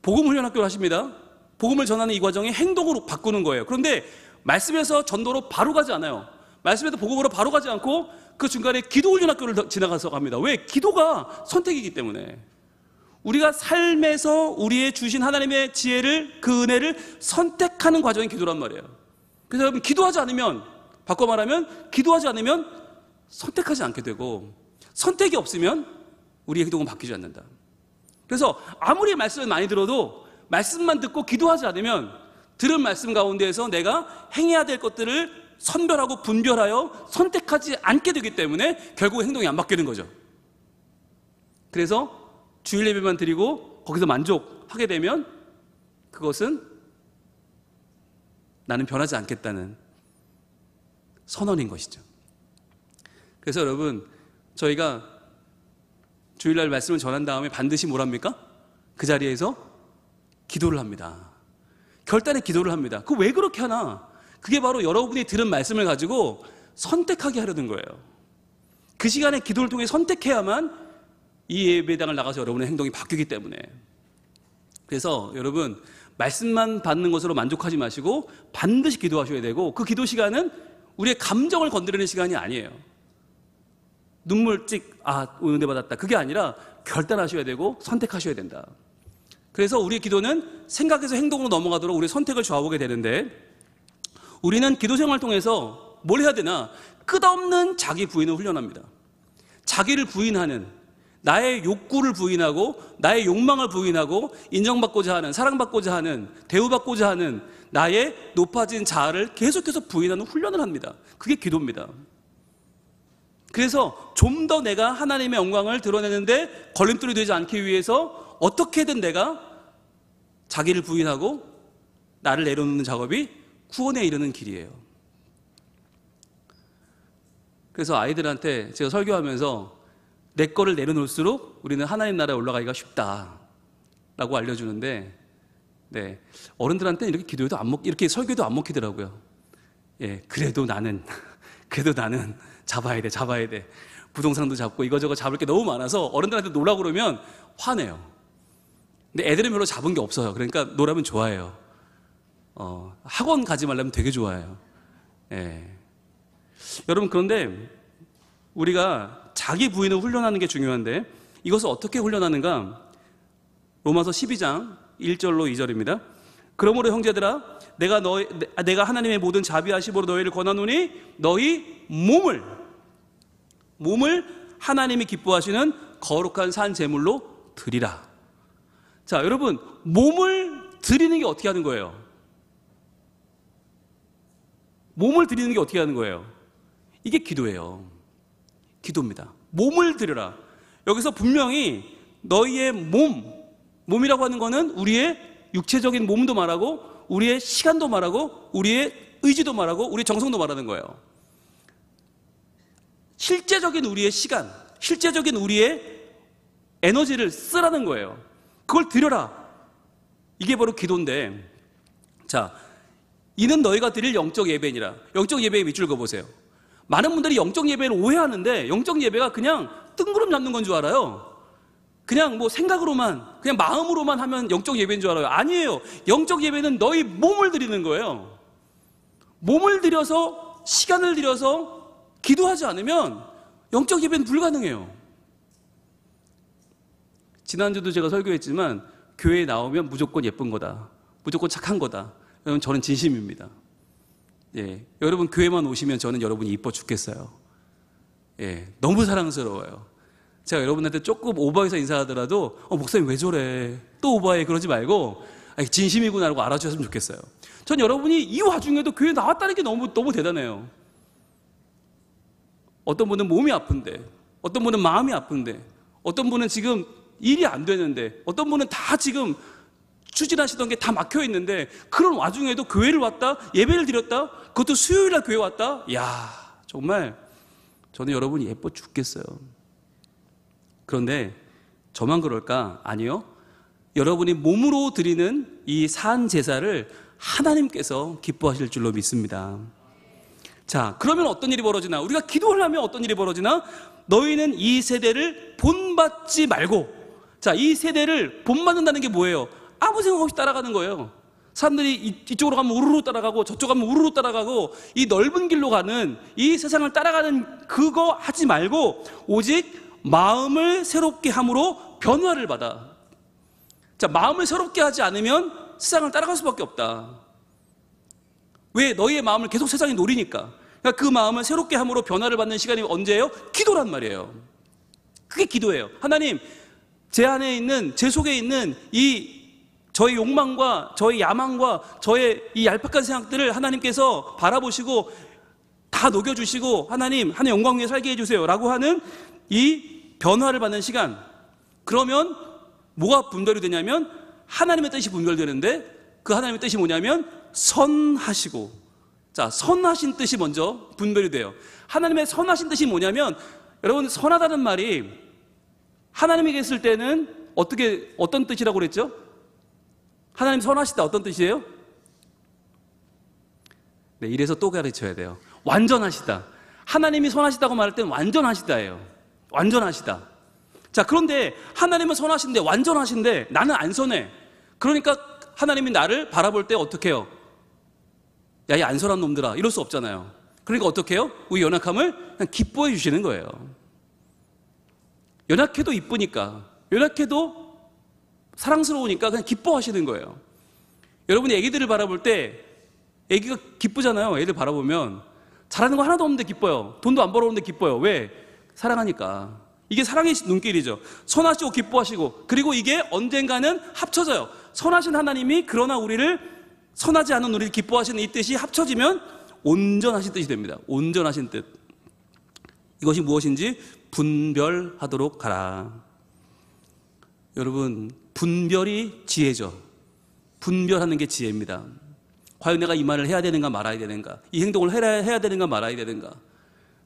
복음 훈련학교를 하십니다. 복음을 전하는 이 과정이 행동으로 바꾸는 거예요. 그런데 말씀에서 전도로 바로 가지 않아요. 말씀에서 복음으로 바로 가지 않고 그 중간에 기도 훈련학교를 지나가서 갑니다. 왜? 기도가 선택이기 때문에. 우리가 삶에서 우리의 주신 하나님의 지혜를, 그 은혜를 선택하는 과정이 기도란 말이에요. 그래서 여러분, 기도하지 않으면, 바꿔 말하면 기도하지 않으면 선택하지 않게 되고, 선택이 없으면 우리의 행동은 바뀌지 않는다. 그래서 아무리 말씀을 많이 들어도 말씀만 듣고 기도하지 않으면 들은 말씀 가운데에서 내가 행해야 될 것들을 선별하고 분별하여 선택하지 않게 되기 때문에 결국 행동이 안 바뀌는 거죠. 그래서 주일 예배만 드리고 거기서 만족하게 되면 그것은 나는 변하지 않겠다는 선언인 것이죠. 그래서 여러분, 저희가 주일날 말씀을 전한 다음에 반드시 뭐랍니까? 그 자리에서 기도를 합니다. 결단의 기도를 합니다. 그 왜 그렇게 하나? 그게 바로 여러분이 들은 말씀을 가지고 선택하게 하려는 거예요. 그 시간에 기도를 통해 선택해야만 이 예배당을 나가서 여러분의 행동이 바뀌기 때문에. 그래서 여러분, 말씀만 받는 것으로 만족하지 마시고 반드시 기도하셔야 되고, 그 기도 시간은 우리의 감정을 건드리는 시간이 아니에요. 눈물 은혜 받았다, 그게 아니라 결단하셔야 되고 선택하셔야 된다. 그래서 우리의 기도는 생각에서 행동으로 넘어가도록 우리의 선택을 좌우하게 되는데, 우리는 기도 생활을 통해서 뭘 해야 되나? 끝없는 자기 부인을 훈련합니다. 자기를 부인하는, 나의 욕구를 부인하고 나의 욕망을 부인하고 인정받고자 하는, 사랑받고자 하는, 대우받고자 하는 나의 높아진 자아를 계속해서 부인하는 훈련을 합니다. 그게 기도입니다. 그래서 좀 더 내가 하나님의 영광을 드러내는데 걸림돌이 되지 않기 위해서 어떻게든 내가 자기를 부인하고 나를 내려놓는 작업이 구원에 이르는 길이에요. 그래서 아이들한테 제가 설교하면서 내 거를 내려놓을수록 우리는 하나님 나라에 올라가기가 쉽다라고 알려주는데, 네, 어른들한테는 이렇게 기도해도 이렇게 설교도 안 먹히더라고요. 예, 그래도 나는 잡아야 돼. 부동산도 잡고 이거저거 잡을 게 너무 많아서 어른들한테 놀라고 그러면 화내요. 근데 애들은 별로 잡은 게 없어요. 그러니까 놀라면 좋아해요. 학원 가지 말라면 되게 좋아해요. 예. 여러분, 그런데 우리가 자기 부인을 훈련하는 게 중요한데, 이것을 어떻게 훈련하는가? 로마서 12장 1절로 2절입니다. 그러므로 형제들아, 내가 하나님의 모든 자비하심으로 너희를 권하노니 너희 몸을 하나님이 기뻐하시는 거룩한 산 제물로 드리라. 자, 여러분, 몸을 드리는 게 어떻게 하는 거예요? 몸을 드리는 게 어떻게 하는 거예요? 이게 기도예요. 기도입니다. 몸을 드려라. 여기서 분명히 너희의 몸이라고 하는 거는 우리의 육체적인 몸도 말하고 우리의 시간도 말하고 우리의 의지도 말하고 우리의 정성도 말하는 거예요. 실제적인 우리의 시간, 실제적인 우리의 에너지를 쓰라는 거예요. 그걸 드려라. 이게 바로 기도인데, 자, 이는 너희가 드릴 영적 예배니라. 영적 예배의 밑줄 그어보세요. 많은 분들이 영적 예배를 오해하는데, 영적 예배가 그냥 뜬구름 잡는 건 줄 알아요. 그냥 뭐 생각으로만, 그냥 마음으로만 하면 영적 예배인 줄 알아요. 아니에요. 영적 예배는 너희 몸을 드리는 거예요. 몸을 들여서, 시간을 들여서 기도하지 않으면 영적 예배는 불가능해요. 지난주도 제가 설교했지만 교회에 나오면 무조건 예쁜 거다, 무조건 착한 거다. 여러분, 저는 진심입니다. 예, 여러분 교회만 오시면 저는 여러분이 이뻐 죽겠어요. 예, 너무 사랑스러워요. 제가 여러분한테 조금 오버해서 인사하더라도 목사님 왜 저래? 또 오버해? 그러지 말고 진심이구나라고 알아주셨으면 좋겠어요. 전 여러분이 이 와중에도 교회 나왔다는 게 너무 대단해요. 어떤 분은 몸이 아픈데, 어떤 분은 마음이 아픈데, 어떤 분은 지금 일이 안 되는데, 어떤 분은 다 지금 추진하시던 게 다 막혀 있는데, 그런 와중에도 교회를 왔다, 예배를 드렸다, 그것도 수요일날 교회 왔다. 이야, 정말 저는 여러분이 예뻐 죽겠어요. 그런데 저만 그럴까? 아니요. 여러분이 몸으로 드리는 이 산 제사를 하나님께서 기뻐하실 줄로 믿습니다. 자, 그러면 어떤 일이 벌어지나? 우리가 기도를 하면 어떤 일이 벌어지나? 너희는 이 세대를 본받지 말고. 자, 이 세대를 본받는다는 게 뭐예요? 아무 생각 없이 따라가는 거예요. 사람들이 이쪽으로 가면 우르르 따라가고 저쪽 가면 우르르 따라가고 이 넓은 길로 가는 이 세상을 따라가는 그거 하지 말고 오직 마음을 새롭게 함으로 변화를 받아. 자, 마음을 새롭게 하지 않으면 세상을 따라갈 수밖에 없다. 왜? 너희의 마음을 계속 세상이 노리니까. 그러니까 그 마음을 새롭게 함으로 변화를 받는 시간이 언제예요? 기도란 말이에요. 그게 기도예요. 하나님, 제 안에 있는, 제 속에 있는 저의 욕망과 저의 야망과 저의 이 얄팍한 생각들을 하나님께서 바라보시고 다 녹여주시고 하나님 영광 위에 살게 해주세요 라고 하는 이 변화를 받는 시간. 그러면 뭐가 분별이 되냐면 하나님의 뜻이 분별되는데 그 하나님의 뜻이 뭐냐면 선하시고. 자, 선하신 뜻이 먼저 분별이 돼요. 하나님의 선하신 뜻이 뭐냐면 여러분, 선하다는 말이 하나님이 계실 때는 어떤 뜻이라고 그랬죠? 하나님 선하시다 어떤 뜻이에요? 네, 이래서 또 가르쳐야 돼요. 완전하시다. 하나님이 선하시다고 말할 때는 완전하시다예요. 완전하시다. 자, 그런데 하나님은 선하신데 완전하신데 나는 안 선해. 그러니까 하나님이 나를 바라볼 때 어떻게 해요? 야, 이 안 선한 놈들아, 이럴 수 없잖아요. 그러니까 어떻게 해요? 우리 연약함을 그냥 기뻐해 주시는 거예요. 연약해도 이쁘니까, 연약해도 사랑스러우니까 그냥 기뻐하시는 거예요. 여러분이 애기들을 바라볼 때 애기가 기쁘잖아요. 애들 바라보면 잘하는 거 하나도 없는데 기뻐요. 돈도 안 벌어오는데 기뻐요. 왜? 사랑하니까. 이게 사랑의 눈길이죠. 선하시고 기뻐하시고, 그리고 이게 언젠가는 합쳐져요. 선하신 하나님이 그러나 선하지 않은 우리를 기뻐하시는 이 뜻이 합쳐지면 온전하신 뜻이 됩니다. 온전하신 뜻. 이것이 무엇인지 분별하도록 하라. 여러분, 분별이 지혜죠. 분별하는 게 지혜입니다. 과연 내가 이 말을 해야 되는가 말아야 되는가, 이 행동을 해야 되는가 말아야 되는가,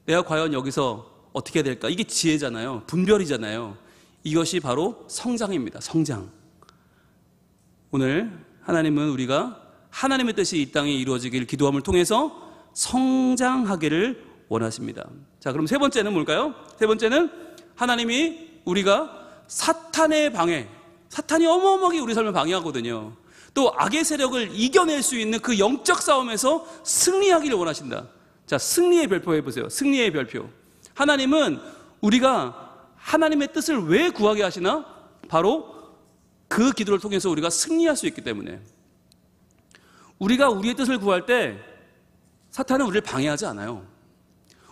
내가 과연 여기서 어떻게 해야 될까, 이게 지혜잖아요. 분별이잖아요. 이것이 바로 성장입니다. 성장. 오늘 하나님은 우리가 하나님의 뜻이 이 땅에 이루어지길 기도함을 통해서 성장하기를 원하십니다. 자, 그럼 세 번째는 뭘까요? 세 번째는 하나님이 우리가 사탄의 방해, 사탄이 어마어마하게 우리 삶을 방해하거든요. 또 악의 세력을 이겨낼 수 있는 그 영적 싸움에서 승리하기를 원하신다. 자, 승리의 별표 해보세요. 승리의 별표. 하나님은 우리가 하나님의 뜻을 왜 구하게 하시나? 바로 그 기도를 통해서 우리가 승리할 수 있기 때문에. 우리가 우리의 뜻을 구할 때 사탄은 우리를 방해하지 않아요.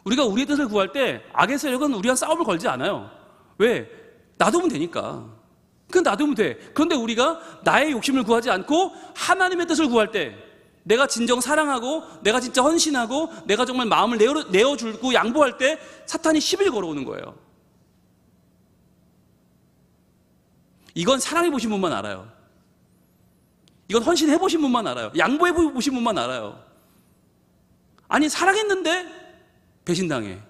우리가 우리의 뜻을 구할 때 악의 세력은 우리와 싸움을 걸지 않아요. 왜? 놔두면 되니까. 그건 놔두면 돼. 그런데 우리가 나의 욕심을 구하지 않고 하나님의 뜻을 구할 때, 내가 진정 사랑하고 내가 진짜 헌신하고 내가 정말 마음을 내어주고 양보할 때 사탄이 시비를 걸어오는 거예요. 이건 사랑해 보신 분만 알아요. 이건 헌신해 보신 분만 알아요. 양보해 보신 분만 알아요. 아니, 사랑했는데 배신당해.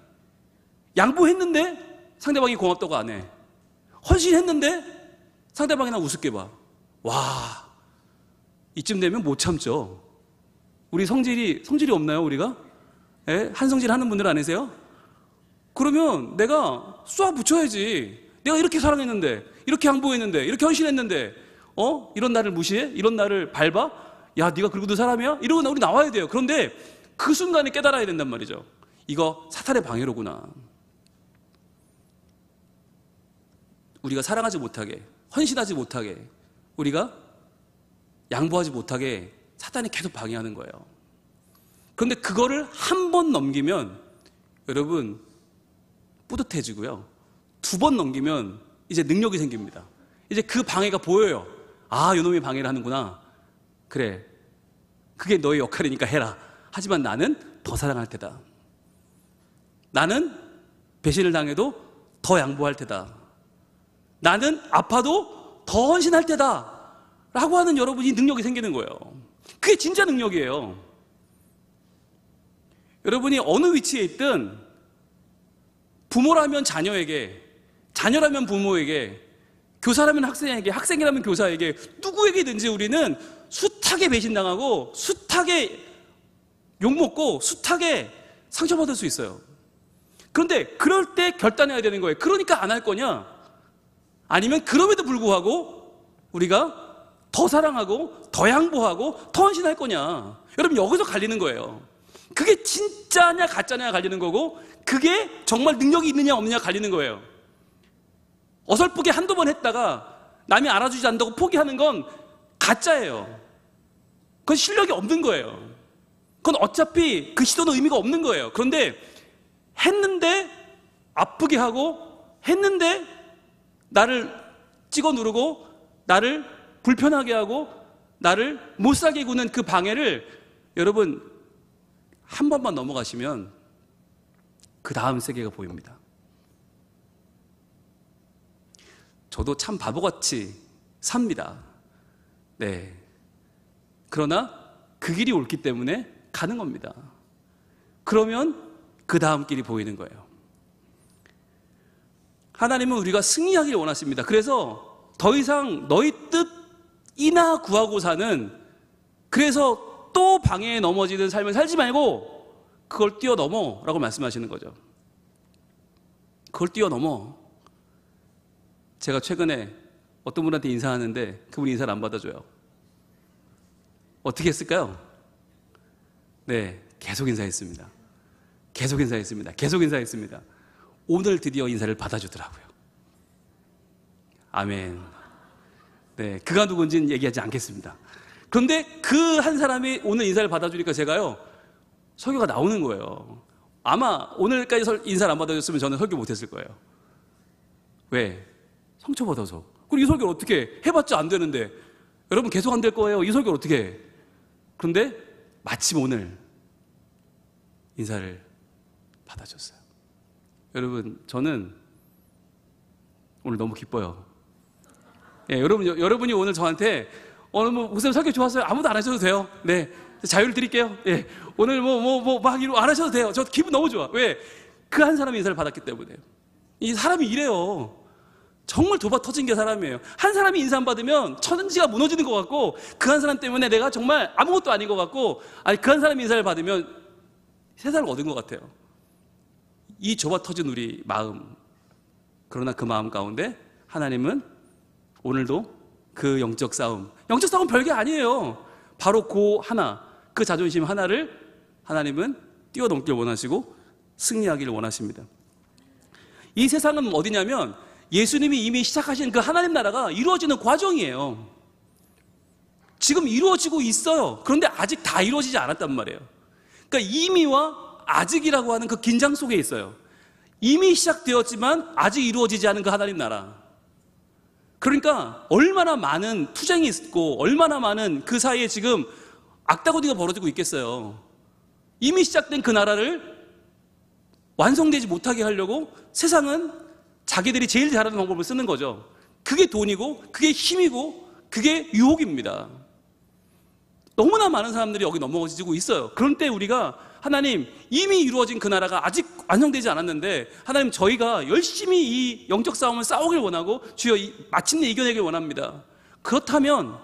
양보했는데 상대방이 고맙다고 안 해. 헌신했는데 상대방이 나 우습게 봐. 와, 이쯤 되면 못 참죠. 우리 성질이 없나요, 우리가? 예? 한성질 하는 분들 아니세요? 그러면 내가 쏴 붙여야지. 내가 이렇게 사랑했는데, 이렇게 양보했는데, 이렇게 헌신했는데, 이런 나를 무시해? 이런 나를 밟아? 야, 네가 그러고도 사람이야? 이러고 우리 나와야 돼요. 그런데 그 순간에 깨달아야 된단 말이죠. 이거 사탄의 방해로구나. 우리가 사랑하지 못하게, 헌신하지 못하게, 우리가 양보하지 못하게 사탄이 계속 방해하는 거예요. 그런데 그거를 한 번 넘기면 여러분, 뿌듯해지고요. 2번 넘기면 이제 능력이 생깁니다. 이제 그 방해가 보여요. 아, 이놈이 방해를 하는구나. 그래, 그게 너의 역할이니까 해라. 하지만 나는 더 사랑할 테다. 나는 배신을 당해도 더 양보할 테다. 나는 아파도 더 헌신할 테다. 라고 하는 여러분이 능력이 생기는 거예요. 그게 진짜 능력이에요. 여러분이 어느 위치에 있든 부모라면 자녀에게, 자녀라면 부모에게, 교사라면 학생에게, 학생이라면 교사에게, 누구에게든지 우리는 숱하게 배신당하고 숱하게 욕먹고 숱하게 상처받을 수 있어요. 그런데 그럴 때 결단해야 되는 거예요. 그러니까 안 할 거냐? 아니면 그럼에도 불구하고 우리가 더 사랑하고 더 양보하고 더 헌신할 거냐? 여러분, 여기서 갈리는 거예요. 그게 진짜냐 가짜냐 갈리는 거고, 그게 정말 능력이 있느냐 없느냐 갈리는 거예요. 어설프게 한두 번 했다가 남이 알아주지 않는다고 포기하는 건 가짜예요. 그건 실력이 없는 거예요. 그건 어차피 그 시도는 의미가 없는 거예요. 그런데 했는데 아프게 하고, 했는데 나를 찍어 누르고, 나를 불편하게 하고, 나를 못 살게 구는 그 방해를 여러분 한 번만 넘어가시면 그 다음 세계가 보입니다. 저도 참 바보같이 삽니다. 네. 그러나 그 길이 옳기 때문에 가는 겁니다. 그러면 그 다음 길이 보이는 거예요. 하나님은 우리가 승리하기를 원하십니다. 그래서 더 이상 너희 뜻이나 구하고 사는, 그래서 또 방해에 넘어지는 삶을 살지 말고 그걸 뛰어넘어 라고 말씀하시는 거죠. 그걸 뛰어넘어. 제가 최근에 어떤 분한테 인사하는데 그분이 인사를 안 받아줘요. 어떻게 했을까요? 네, 계속 인사했습니다. 계속 인사했습니다. 계속 인사했습니다. 오늘 드디어 인사를 받아주더라고요. 아멘. 네, 그가 누군지는 얘기하지 않겠습니다. 그런데 그 한 사람이 오늘 인사를 받아주니까 제가요, 설교가 나오는 거예요. 아마 오늘까지 인사를 안 받아줬으면 저는 설교 못했을 거예요. 왜? 상처받아서. 그리고 이 설교를 어떻게 해? 해봤자 안 되는데. 여러분, 계속 안 될 거예요. 이 설교를 어떻게 해? 그런데 마침 오늘 인사를 받아줬어요. 여러분, 저는 오늘 너무 기뻐요. 예, 여러분이 오늘 저한테 오늘 목사님 설교 좋았어요. 아무도 안 하셔도 돼요. 네, 자유를 드릴게요. 예, 오늘 막 이러고 안 하셔도 돼요. 저 기분 너무 좋아. 왜? 그 한 사람이 인사를 받았기 때문에. 이 사람이 이래요. 정말 도박 터진 게 사람이에요. 한 사람이 인사 안 받으면 천지가 무너지는 것 같고, 그 한 사람 때문에 내가 정말 아무것도 아닌 것 같고, 아니 그 한 사람이 인사를 받으면 세상을 얻은 것 같아요. 이 좁아 터진 우리 마음. 그러나 그 마음 가운데 하나님은 오늘도 그 영적 싸움 별게 아니에요. 바로 그 하나, 그 자존심 하나를 하나님은 뛰어넘길 원하시고 승리하기를 원하십니다. 이 세상은 어디냐면 예수님이 이미 시작하신 그 하나님 나라가 이루어지는 과정이에요. 지금 이루어지고 있어요. 그런데 아직 다 이루어지지 않았단 말이에요. 그러니까 이미와 아직이라고 하는 그 긴장 속에 있어요. 이미 시작되었지만 아직 이루어지지 않은 그 하나님 나라. 그러니까 얼마나 많은 투쟁이 있고 얼마나 많은 그 사이에 지금 악다구니가 벌어지고 있겠어요. 이미 시작된 그 나라를 완성되지 못하게 하려고 세상은 자기들이 제일 잘하는 방법을 쓰는 거죠. 그게 돈이고 그게 힘이고 그게 유혹입니다. 너무나 많은 사람들이 여기 넘어지고 있어요. 그런 때 우리가 하나님, 이미 이루어진 그 나라가 아직 완성되지 않았는데 하나님, 저희가 열심히 이 영적 싸움을 싸우길 원하고 주여 마침내 이겨내길 원합니다. 그렇다면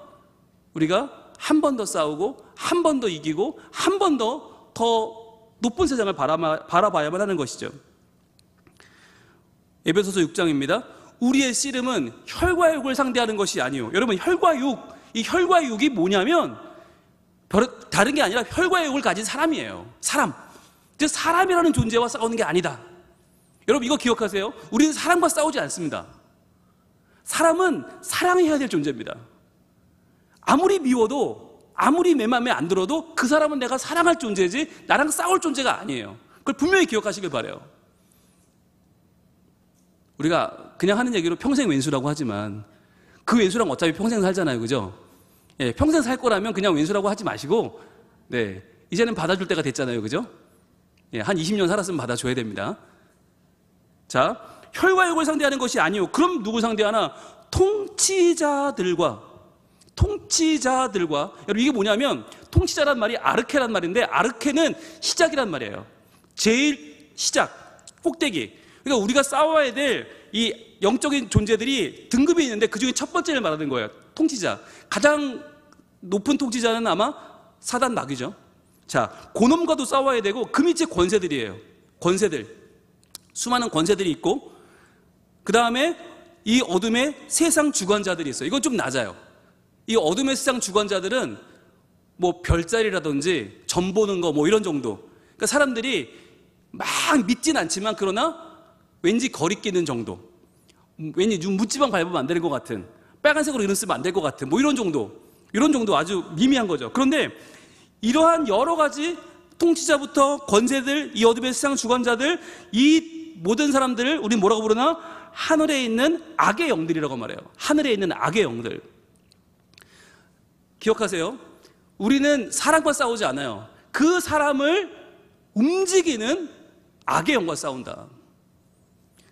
우리가 한 번 더 싸우고 한 번 더 이기고 한 번 더 높은 세상을 바라봐야만 하는 것이죠. 에베소서 6장입니다. 우리의 씨름은 혈과 육을 상대하는 것이 아니요. 여러분, 혈과 육, 이 혈과 육이 뭐냐면 다른 게 아니라 혈과 육을 가진 사람이에요. 사람. 즉 사람이라는 존재와 싸우는 게 아니다. 여러분, 이거 기억하세요. 우리는 사람과 싸우지 않습니다. 사람은 사랑해야 될 존재입니다. 아무리 미워도, 아무리 내 마음에 안 들어도 그 사람은 내가 사랑할 존재지 나랑 싸울 존재가 아니에요. 그걸 분명히 기억하시길 바라요. 우리가 그냥 하는 얘기로 평생 왼수라고 하지만 그 왼수랑 어차피 평생 살잖아요. 그죠? 예, 평생 살 거라면 그냥 왼수라고 하지 마시고, 네, 이제는 받아줄 때가 됐잖아요. 그죠? 예, 한 20년 살았으면 받아줘야 됩니다. 자, 혈과 육을 상대하는 것이 아니요. 그럼 누구 상대하나? 통치자들과. 여러분, 이게 뭐냐면 통치자란 말이 아르케란 말인데, 아르케는 시작이란 말이에요. 제일 시작, 꼭대기. 그러니까 우리가 싸워야 될 이 영적인 존재들이 등급이 있는데 그 중에 첫 번째를 말하는 거예요. 통치자. 가장 높은 통치자는 아마 사단 마귀죠. 자, 고놈과도 싸워야 되고 그 밑에 권세들이에요. 권세들. 수많은 권세들이 있고, 그 다음에 이 어둠의 세상 주관자들이 있어요. 이건 좀 낮아요. 이 어둠의 세상 주관자들은 뭐 별자리라든지 점 보는 거 뭐 이런 정도. 그러니까 사람들이 막 믿진 않지만 그러나 왠지 거리끼는 정도. 왠지 묻지만 밟으면 안 되는 것 같은, 빨간색으로 이름 쓰면 안 될 것 같은, 뭐 이런 정도. 이런 정도 아주 미미한 거죠. 그런데 이러한 여러 가지 통치자부터 권세들, 이 어둠의 세상 주관자들, 이 모든 사람들을 우리 뭐라고 부르나? 하늘에 있는 악의 영들이라고 말해요. 하늘에 있는 악의 영들. 기억하세요. 우리는 사람과 싸우지 않아요. 그 사람을 움직이는 악의 영과 싸운다.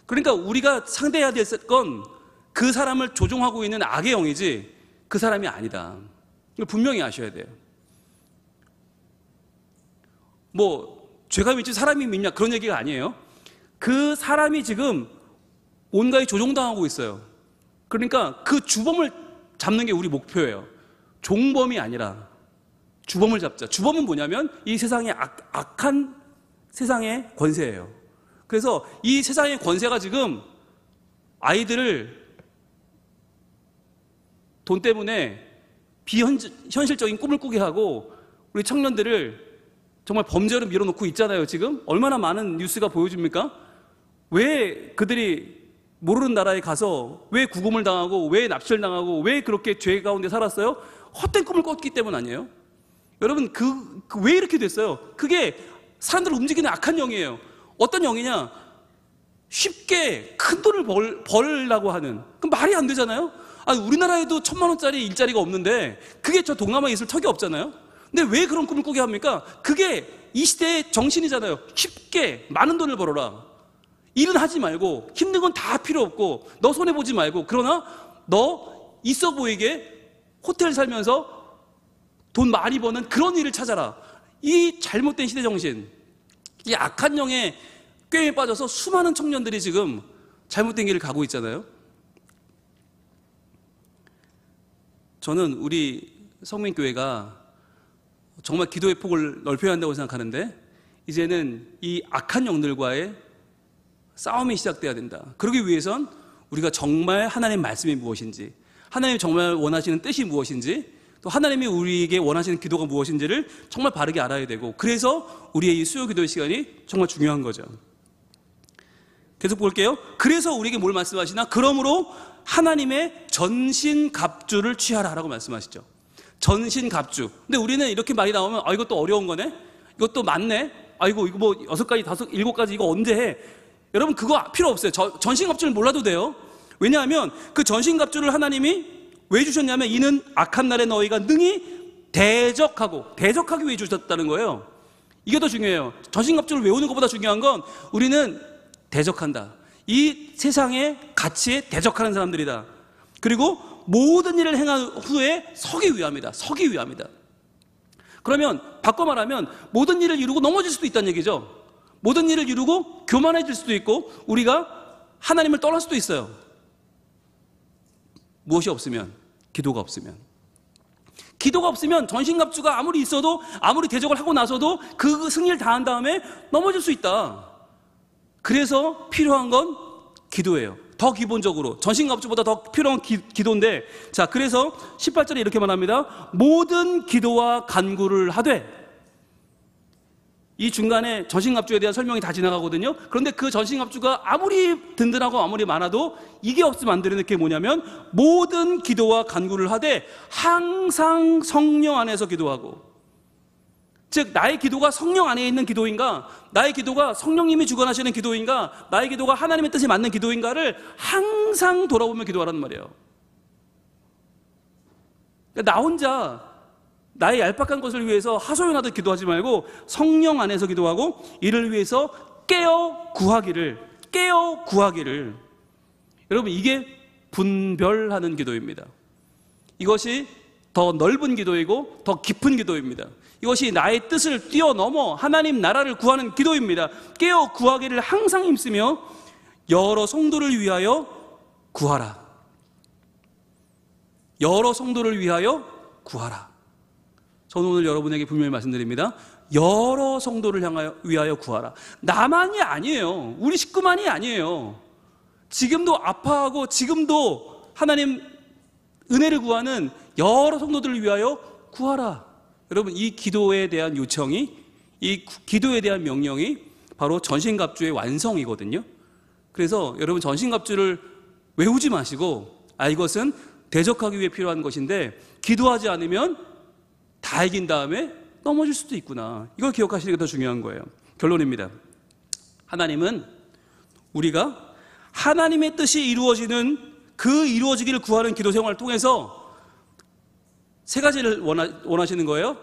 그러니까 우리가 상대해야 될 건 그 사람을 조종하고 있는 악의 영이지 그 사람이 아니다. 이걸 분명히 아셔야 돼요. 뭐 죄가 믿지 사람이 믿냐 그런 얘기가 아니에요. 그 사람이 지금 온갖이 조종당하고 있어요. 그러니까 그 주범을 잡는 게 우리 목표예요. 종범이 아니라 주범을 잡자. 주범은 뭐냐면 이 세상의 악한 세상의 권세예요. 그래서 이 세상의 권세가 지금 아이들을 돈 때문에 비현실적인 꿈을 꾸게 하고 우리 청년들을 정말 범죄로 밀어놓고 있잖아요. 지금 얼마나 많은 뉴스가 보여줍니까? 왜 그들이 모르는 나라에 가서 왜 구금을 당하고 왜 납치를 당하고 왜 그렇게 죄 가운데 살았어요? 헛된 꿈을 꿨기 때문 아니에요? 여러분 왜 이렇게 됐어요? 그게 사람들을 움직이는 악한 영이에요. 어떤 영이냐? 쉽게 큰 돈을 벌려고 하는. 그럼 말이 안 되잖아요? 아니, 우리나라에도 1,000만 원짜리 일자리가 없는데 그게 저 동남아에 있을 턱이 없잖아요? 근데 왜 그런 꿈을 꾸게 합니까? 그게 이 시대의 정신이잖아요. 쉽게 많은 돈을 벌어라. 일은 하지 말고 힘든 건 다 필요 없고 너 손해보지 말고, 그러나 너 있어 보이게 호텔 살면서 돈 많이 버는 그런 일을 찾아라. 이 잘못된 시대 정신, 이 악한 영의 꾀에 빠져서 수많은 청년들이 지금 잘못된 길을 가고 있잖아요. 저는 우리 성민교회가 정말 기도의 폭을 넓혀야 한다고 생각하는데, 이제는 이 악한 영들과의 싸움이 시작돼야 된다. 그러기 위해선 우리가 정말 하나님의 말씀이 무엇인지, 하나님이 정말 원하시는 뜻이 무엇인지, 또 하나님이 우리에게 원하시는 기도가 무엇인지를 정말 바르게 알아야 되고, 그래서 우리의 이 수요 기도의 시간이 정말 중요한 거죠. 계속 볼게요. 그래서 우리에게 뭘 말씀하시나? 그러므로 하나님의 전신갑주를 취하라 라고 말씀하시죠. 전신갑주. 근데 우리는 이렇게 말이 나오면 이것도 어려운 거네? 이것도 많네? 이거 뭐 6가지, 7가지 이거 언제 해? 여러분 그거 필요 없어요. 전신갑주를 몰라도 돼요. 왜냐하면 그 전신갑주를 하나님이 왜 주셨냐면 이는 악한 날에 너희가 능히 대적하기 위해 주셨다는 거예요. 이게 더 중요해요. 전신갑주를 외우는 것보다 중요한 건 우리는 대적한다. 이 세상의 가치에 대적하는 사람들이다. 그리고 모든 일을 행한 후에 서기 위함이다. 그러면 바꿔 말하면 모든 일을 이루고 넘어질 수도 있다는 얘기죠. 모든 일을 이루고 교만해질 수도 있고 우리가 하나님을 떠날 수도 있어요. 무엇이 없으면? 기도가 없으면. 기도가 없으면 전신갑주가 아무리 있어도, 아무리 대적을 하고 나서도 그 승리를 다한 다음에 넘어질 수 있다. 그래서 필요한 건 기도예요. 더 기본적으로 전신갑주보다 더 필요한 기도인데, 자, 그래서 18절에 이렇게 말합니다. 모든 기도와 간구를 하되. 이 중간에 전신갑주에 대한 설명이 다 지나가거든요. 그런데 그 전신갑주가 아무리 든든하고 아무리 많아도 이게 없으면 안 되는 게 뭐냐면 모든 기도와 간구를 하되 항상 성령 안에서 기도하고. 즉 나의 기도가 성령 안에 있는 기도인가, 나의 기도가 성령님이 주관하시는 기도인가, 나의 기도가 하나님의 뜻에 맞는 기도인가를 항상 돌아보며 기도하라는 말이에요. 그러니까 나 혼자 나의 얄팍한 것을 위해서 하소연하듯 기도하지 말고 성령 안에서 기도하고 이를 위해서 깨어 구하기를. 여러분, 이게 분별하는 기도입니다. 이것이 더 넓은 기도이고 더 깊은 기도입니다. 이것이 나의 뜻을 뛰어넘어 하나님 나라를 구하는 기도입니다. 깨어 구하기를 항상 힘쓰며 여러 성도를 위하여 구하라. 여러 성도를 위하여 구하라. 저는 오늘 여러분에게 분명히 말씀드립니다. 여러 성도를 위하여 구하라. 나만이 아니에요. 우리 식구만이 아니에요. 지금도 아파하고 지금도 하나님 은혜를 구하는 여러 성도들을 위하여 구하라. 여러분, 이 기도에 대한 요청이, 이 기도에 대한 명령이 바로 전신갑주의 완성이거든요. 그래서 여러분, 전신갑주를 외우지 마시고 이것은 대적하기 위해 필요한 것인데 기도하지 않으면 다 이긴 다음에 넘어질 수도 있구나. 이걸 기억하시는 게 더 중요한 거예요. 결론입니다. 하나님은 우리가 하나님의 뜻이 이루어지는 그 이루어지기를 구하는 기도 생활을 통해서 세 가지를 원하시는 거예요.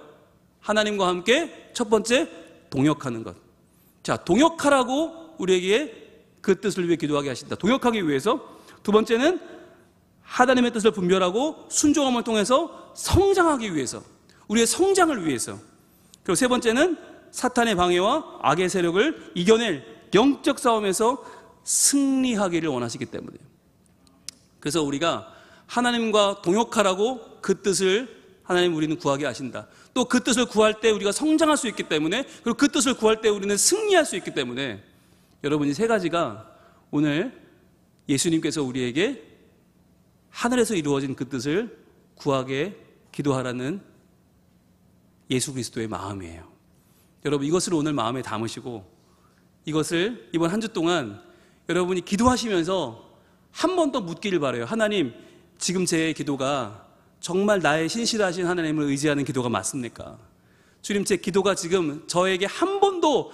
하나님과 함께 첫 번째, 동역하는 것. 자, 동역하라고 우리에게 그 뜻을 위해 기도하게 하신다. 동역하기 위해서. 두 번째는 하나님의 뜻을 분별하고 순종함을 통해서 성장하기 위해서, 우리의 성장을 위해서. 그리고 세 번째는 사탄의 방해와 악의 세력을 이겨낼 영적 싸움에서 승리하기를 원하시기 때문에. 그래서 우리가 하나님과 동역하라고 그 뜻을 하나님 우리는 구하게 하신다. 또 그 뜻을 구할 때 우리가 성장할 수 있기 때문에, 그리고 그 뜻을 구할 때 우리는 승리할 수 있기 때문에, 여러분, 이 세 가지가 오늘 예수님께서 우리에게 하늘에서 이루어진 그 뜻을 구하게 기도하라는 예수 그리스도의 마음이에요. 여러분, 이것을 오늘 마음에 담으시고 이것을 이번 한 주 동안 여러분이 기도하시면서 한 번 더 묻기를 바라요. 하나님, 지금 제 기도가 정말 나의 신실하신 하나님을 의지하는 기도가 맞습니까? 주님, 제 기도가 지금 저에게 한 번도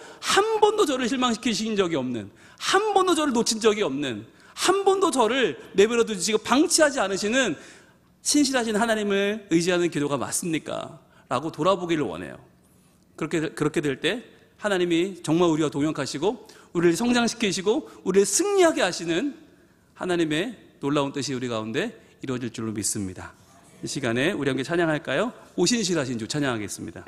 저를 실망시키신 적이 없는, 한 번도 저를 놓친 적이 없는, 한 번도 저를 내버려 두시고 방치하지 않으시는 신실하신 하나님을 의지하는 기도가 맞습니까? 라고 돌아보기를 원해요. 그렇게 될 때 하나님이 정말 우리와 동역하시고 우리를 성장시키시고 우리를 승리하게 하시는 하나님의 놀라운 뜻이 우리 가운데 이루어질 줄로 믿습니다. 이 시간에 우리 함께 찬양할까요? 오신실하신 주 찬양하겠습니다.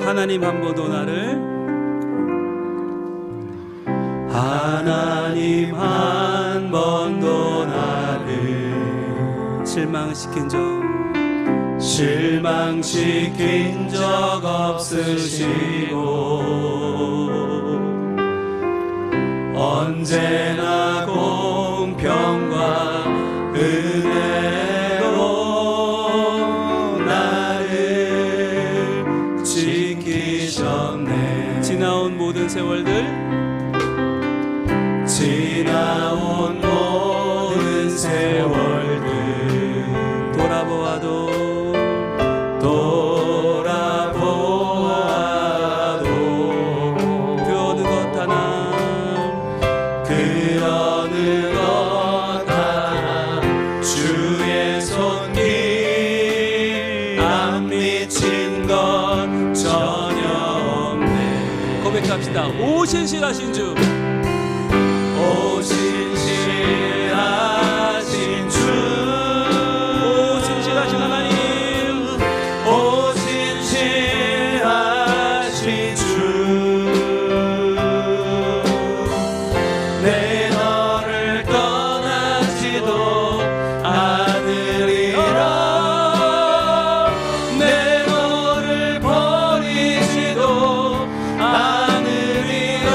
하나님 한 번도 나를, 하나님 한 번도 나를 실망시킨 적 없으시고 언제나 공평과 은혜로 나를 지키셨네. 지나온 모든 세월들, 지나온 모든 세월들 돌아보아도 그 어느 것 하나 주의 손길 안 미친 건 전혀 없네. 고백합시다. 오신실하신 주, 오신실하신 주, 오신실하신 하나님, 오신실하신 주, 내 너를 떠나지도 않으리라, 내 너를 버리지도 않으리라.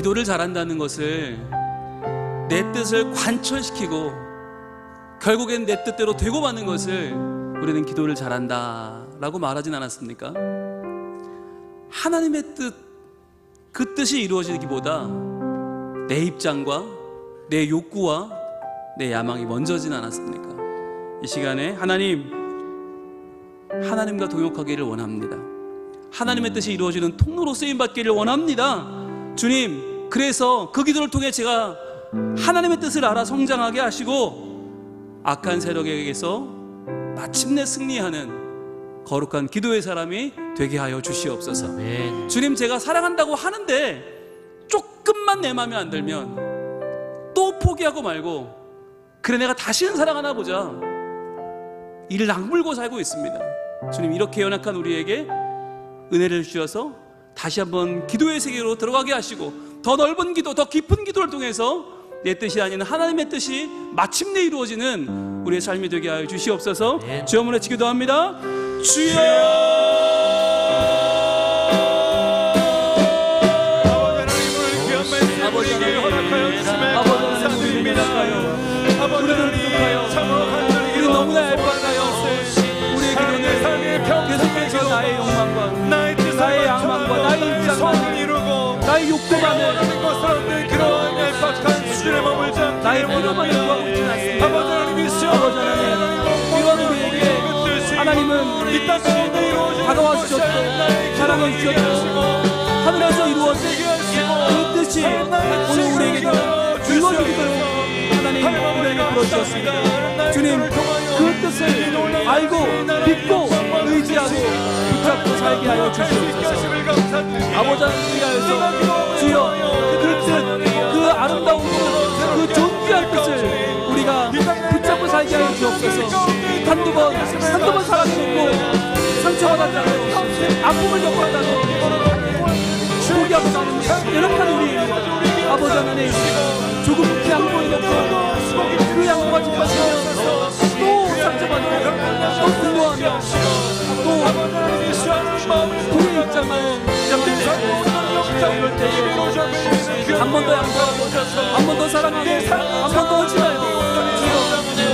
기도를 잘한다는 것을 내 뜻을 관철시키고 결국엔 내 뜻대로 되고 마는 것을 우리는 기도를 잘한다 라고 말하진 않았습니까? 하나님의 뜻, 그 뜻이 이루어지기보다 내 입장과 내 욕구와 내 야망이 먼저진 않았습니까? 이 시간에 하나님과 동역하기를 원합니다. 하나님의 뜻이 이루어지는 통로로 쓰임받기를 원합니다. 주님, 그래서 그 기도를 통해 제가 하나님의 뜻을 알아 성장하게 하시고 악한 세력에게서 마침내 승리하는 거룩한 기도의 사람이 되게 하여 주시옵소서. 아멘. 주님, 제가 사랑한다고 하는데 조금만 내 마음에 안 들면 또 포기하고 말고, 그래 내가 다시는 사랑하나 보자, 이를 악물고 살고 있습니다. 주님, 이렇게 연약한 우리에게 은혜를 주셔서 다시 한번 기도의 세계로 들어가게 하시고 더 넓은 기도, 더 깊은 기도를 통해서 내 뜻이 아닌 하나님의 뜻이 마침내 이루어지는 우리의 삶이 되게 하여 주시옵소서. 네. 주여 한번 기도합니다. 주여, 아버지 하나님을 허락하여 주심에 감사드립니다. 아버지 하나님, 우리 너무나 얄팍하여 우리의 기도는 삶의 계속해서 나의 욕망과 나의 야망과 나의 입장만, 이루고 나의 욕구만을, 원하는 것을 얻는 그런 얄팍한 수준에 머물지 않게 나의 필요만을 구하고 있지 않습니다. 아버지 하나님이시여, 아버지 하나님, 이런 우리에게 하나님은 이 땅 가운데 이루어지는 다가와 것이 주셨고 하나님 사랑해 주셨고 하늘에서 이루어진 그 뜻이 오늘 우리에게 이루어지도록 하나님 은혜를 부어주셨습니다. 주님, 그 뜻을 알고 믿고 의지하고 붙잡고 살게 하여 주시옵소서. 아버지 하나님 위하여서 주여, 그 뜻, 그 아름다운 뜻, 그 존귀한 뜻을 우리가 붙잡고 살게 하여 주옵소서. 한두 번 사랑했고 상처받았다고, 아픔을 겪었다고 포기하고 나는 연약한 우리 아버지 하나님, 조금 양보를 겪고 그 양보가 뒷받치면 또 상처받고 또 분노하며 또 우리의 입장을 이럴 때에 한 번 더 양보하고 한 번 더 사랑하고 한 번 더 오지 말고 주여,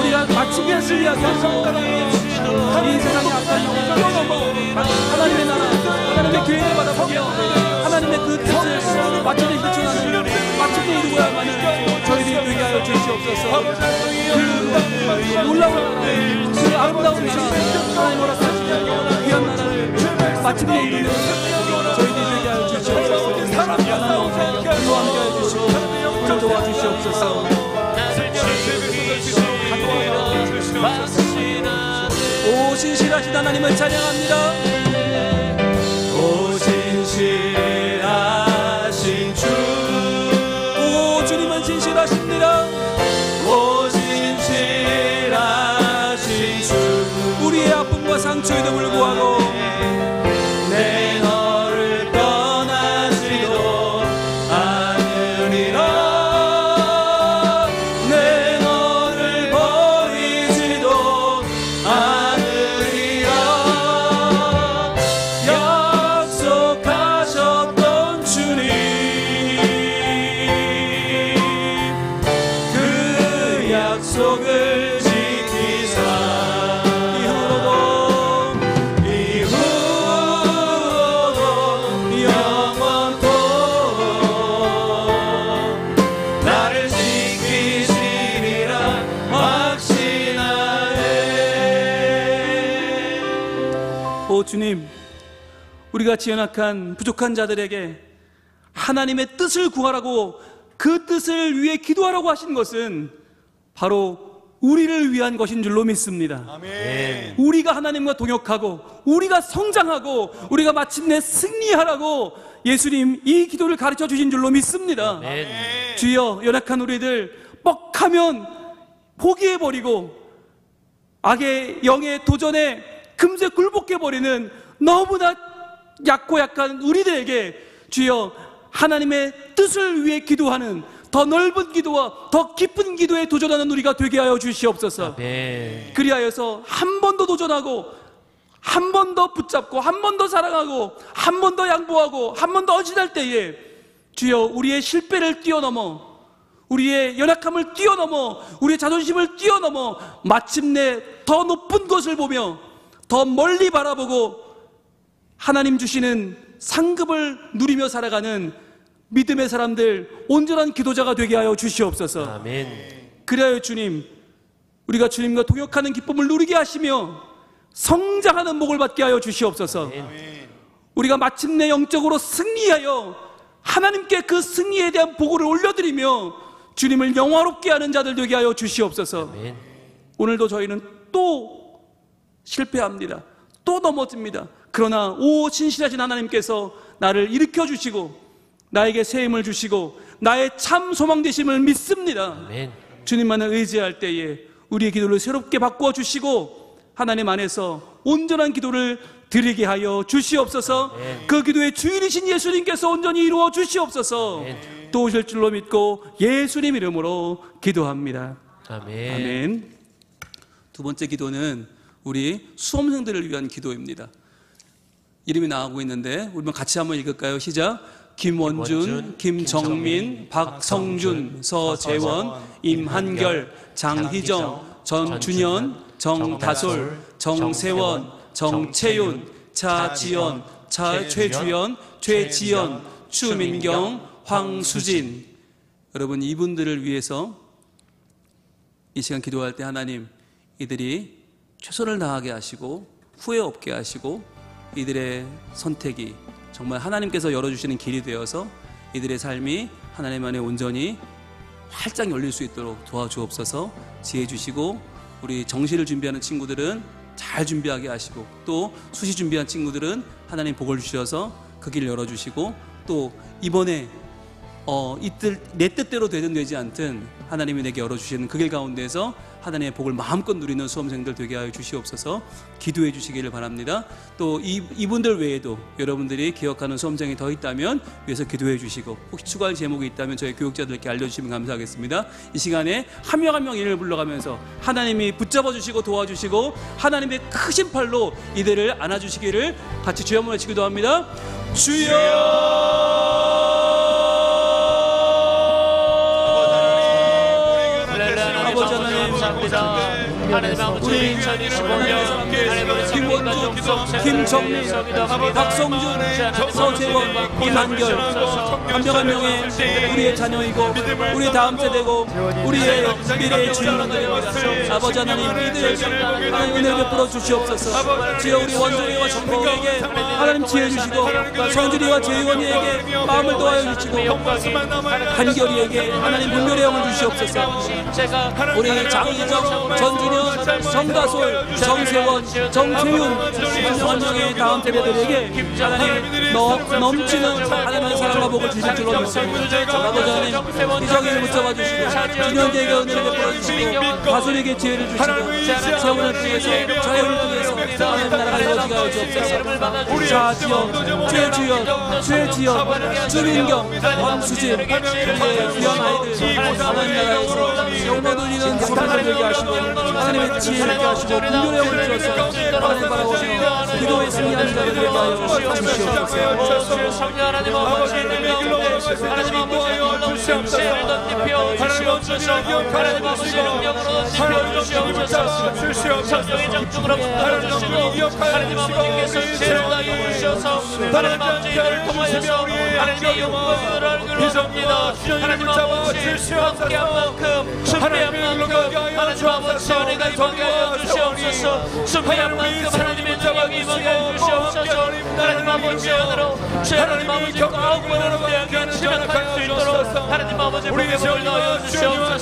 우리가 마침내 승리하게 하시고 이 세상의 악한 영을 뛰어넘어 하나님의 나라, 하나님의 계획을 받아보며 하나님의 그 뜻을 마침내 실천하는 마침내 이루어야만은 저희들이 되게 하여 주시옵소서. 그 놀라운 그 아름다운 나라, 하나님 허락하시는 귀한 나라를 마침내 이루는 저희들이 되게 하여 주시옵소서. 하나님 그와 함께 하여 주시고 우리 도와주시옵소서. 오 신실하신 하나님을 찬양합니다. 오 진실하신 주, 오 주님은 진실하십니다. 오 진실하신 주, 우리의 아픔과 상처에도 불구하고 내 너를 떠나지도 않으리라, 내 너를 버리지도 않으리라. 약속하셨던 주님, 그 약속을 지키사 이후로도 영원토록 나를 지키시리라 확신하네. 오 주님, 우리같이 연약한 부족한 자들에게 하나님의 뜻을 구하라고, 그 뜻을 위해 기도하라고 하신 것은 바로 우리를 위한 것인 줄로 믿습니다. 아멘. 우리가 하나님과 동역하고 우리가 성장하고 우리가 마침내 승리하라고 예수님 이 기도를 가르쳐 주신 줄로 믿습니다. 아멘. 주여, 연약한 우리들 뻑하면 포기해버리고 악의 영의 도전에 금세 굴복해버리는 너무나 얕고 약한 우리들에게 주여, 하나님의 뜻을 위해 기도하는 더 넓은 기도와 더 깊은 기도에 도전하는 우리가 되게 하여 주시옵소서. 아멘. 그리하여서 한 번 더 도전하고 한 번 더 붙잡고 한 번 더 사랑하고 한 번 더 양보하고 한 번 더 헌신할 때에 주여, 우리의 실패를 뛰어넘어, 우리의 연약함을 뛰어넘어, 우리의 자존심을 뛰어넘어 마침내 더 높은 것을 보며 더 멀리 바라보고 하나님 주시는 상급을 누리며 살아가는 믿음의 사람들, 온전한 기도자가 되게 하여 주시옵소서. 아멘. 그래야 주님, 우리가 주님과 동역하는 기쁨을 누리게 하시며 성장하는 복을 받게 하여 주시옵소서. 우리가 마침내 영적으로 승리하여 하나님께 그 승리에 대한 보고를 올려드리며 주님을 영화롭게 하는 자들 되게 하여 주시옵소서. 아멘. 오늘도 저희는 또 실패합니다. 또 넘어집니다. 그러나 오 신실하신 하나님께서 나를 일으켜 주시고 나에게 새 힘을 주시고 나의 참 소망 되심을 믿습니다. 아멘. 주님만을 의지할 때에 우리의 기도를 새롭게 바꾸어 주시고 하나님 안에서 온전한 기도를 드리게 하여 주시옵소서. 그 기도의 주인이신 예수님께서 온전히 이루어 주시옵소서. 또 오실 줄로 믿고 예수님 이름으로 기도합니다. 아멘. 아멘. 두 번째 기도는 우리 수험생들을 위한 기도입니다. 이름이 나오고 있는데 우리 같이 한번 읽을까요? 시작. 김원준, 김정민, 박성준, 서재원, 임한결, 장희정, 전준현, 정다솔, 정세원, 정채윤, 차지연, 최주연, 최지연, 추민경, 황수진. 여러분, 이분들을 위해서 이 시간 기도할 때 하나님, 이들이 최선을 다하게 하시고 후회 없게 하시고 이들의 선택이 정말 하나님께서 열어주시는 길이 되어서 이들의 삶이 하나님 안에 온전히 활짝 열릴 수 있도록 도와주옵소서. 지혜 주시고 우리 정시를 준비하는 친구들은 잘 준비하게 하시고 또 수시 준비한 친구들은 하나님 복을 주셔서 그 길을 열어주시고 또 이번에 내 뜻대로 되든 되지 않든 하나님이 내게 열어주시는 그 길 가운데서 하나님의 복을 마음껏 누리는 수험생들 되게 하여 주시옵소서. 기도해 주시기를 바랍니다. 또 이분들 외에도 여러분들이 기억하는 수험생이 더 있다면 위해서 기도해 주시고 혹시 추가할 제목이 있다면 저희 교육자들께 알려주시면 감사하겠습니다. 이 시간에 한 명 한 명 이름을 불러가면서 하나님이 붙잡아 주시고 도와주시고 하나님의 크신 팔로 이들을 안아주시기를 같이 주여 한번 외치기도 합니다. 주여! 하나님 아버지 2025년 김원준, 김정민, 박성준, 서재원, 임한결 한 명 한 명의 우리의 자녀이고 우리의 다음 세대고 우리의 미래의 주인공들입니다. 아버지 하나님, 이들 하나님 은혜를 베풀어 주시옵소서. 주여, 우리 원준이와 정봉에게 하나님 지혜 주시고 성준이와 재원이에게 마음을 도와여 주시고 한결이에게 하나님 분별의 영을 주시옵소서. 우리 장희정, 전준현, 정다솔, 정세원, 정재윤 한 명의 다음 세대들에게 하나님 넘치는 하나님의 사랑과 복을 주실 줄로 믿습니다. 아버지 하나님, 이정희를 붙잡아 주시고 준현재에게 은혜를 베풀어 주시고 가솔에게 지혜를 주시고 세원을 통해서 자연을 통해서 하나님 나라가 이루어지게 하여 주옵소서. 차지연, 최주연, 최지연, 주민경, 황수진, 우리의 귀한 아이들 하나님 나라에서 영광 돌리는 사람들 되게 하시고 하나님의 지혜를 있게 하시고 분별의 영을 주셔서 하나님 바라보며 기도에 승리하는 자를 되게 하여 주시옵소서. 성령 하나님 아버지 하나님 아버지 놀라운 생체를 덧입혀 주시옵소서. 하나님 아버지 능력으로 덧입혀 주시옵소서. 성령의 정중으로 붙들어주시고 하나님 아버지께서 죄를 다해 주셔서 하나님 아버지 이들을 통하여서 하나님의 영광을 얼굴로 봅니다. 하나님 아버지 함께한 만큼 준비한 만큼 하나님 아버지 은혜가 임하게 하여 주시옵소서. 준비한 만큼 하나님의 능력이 임하게 하여 주시옵소서. 하나님 아버지 은혜로 하나님 아버지 가옥을 대하게 진행할 수 있도록 하나님 아버지 복의 복을 넣어 주시옵소서.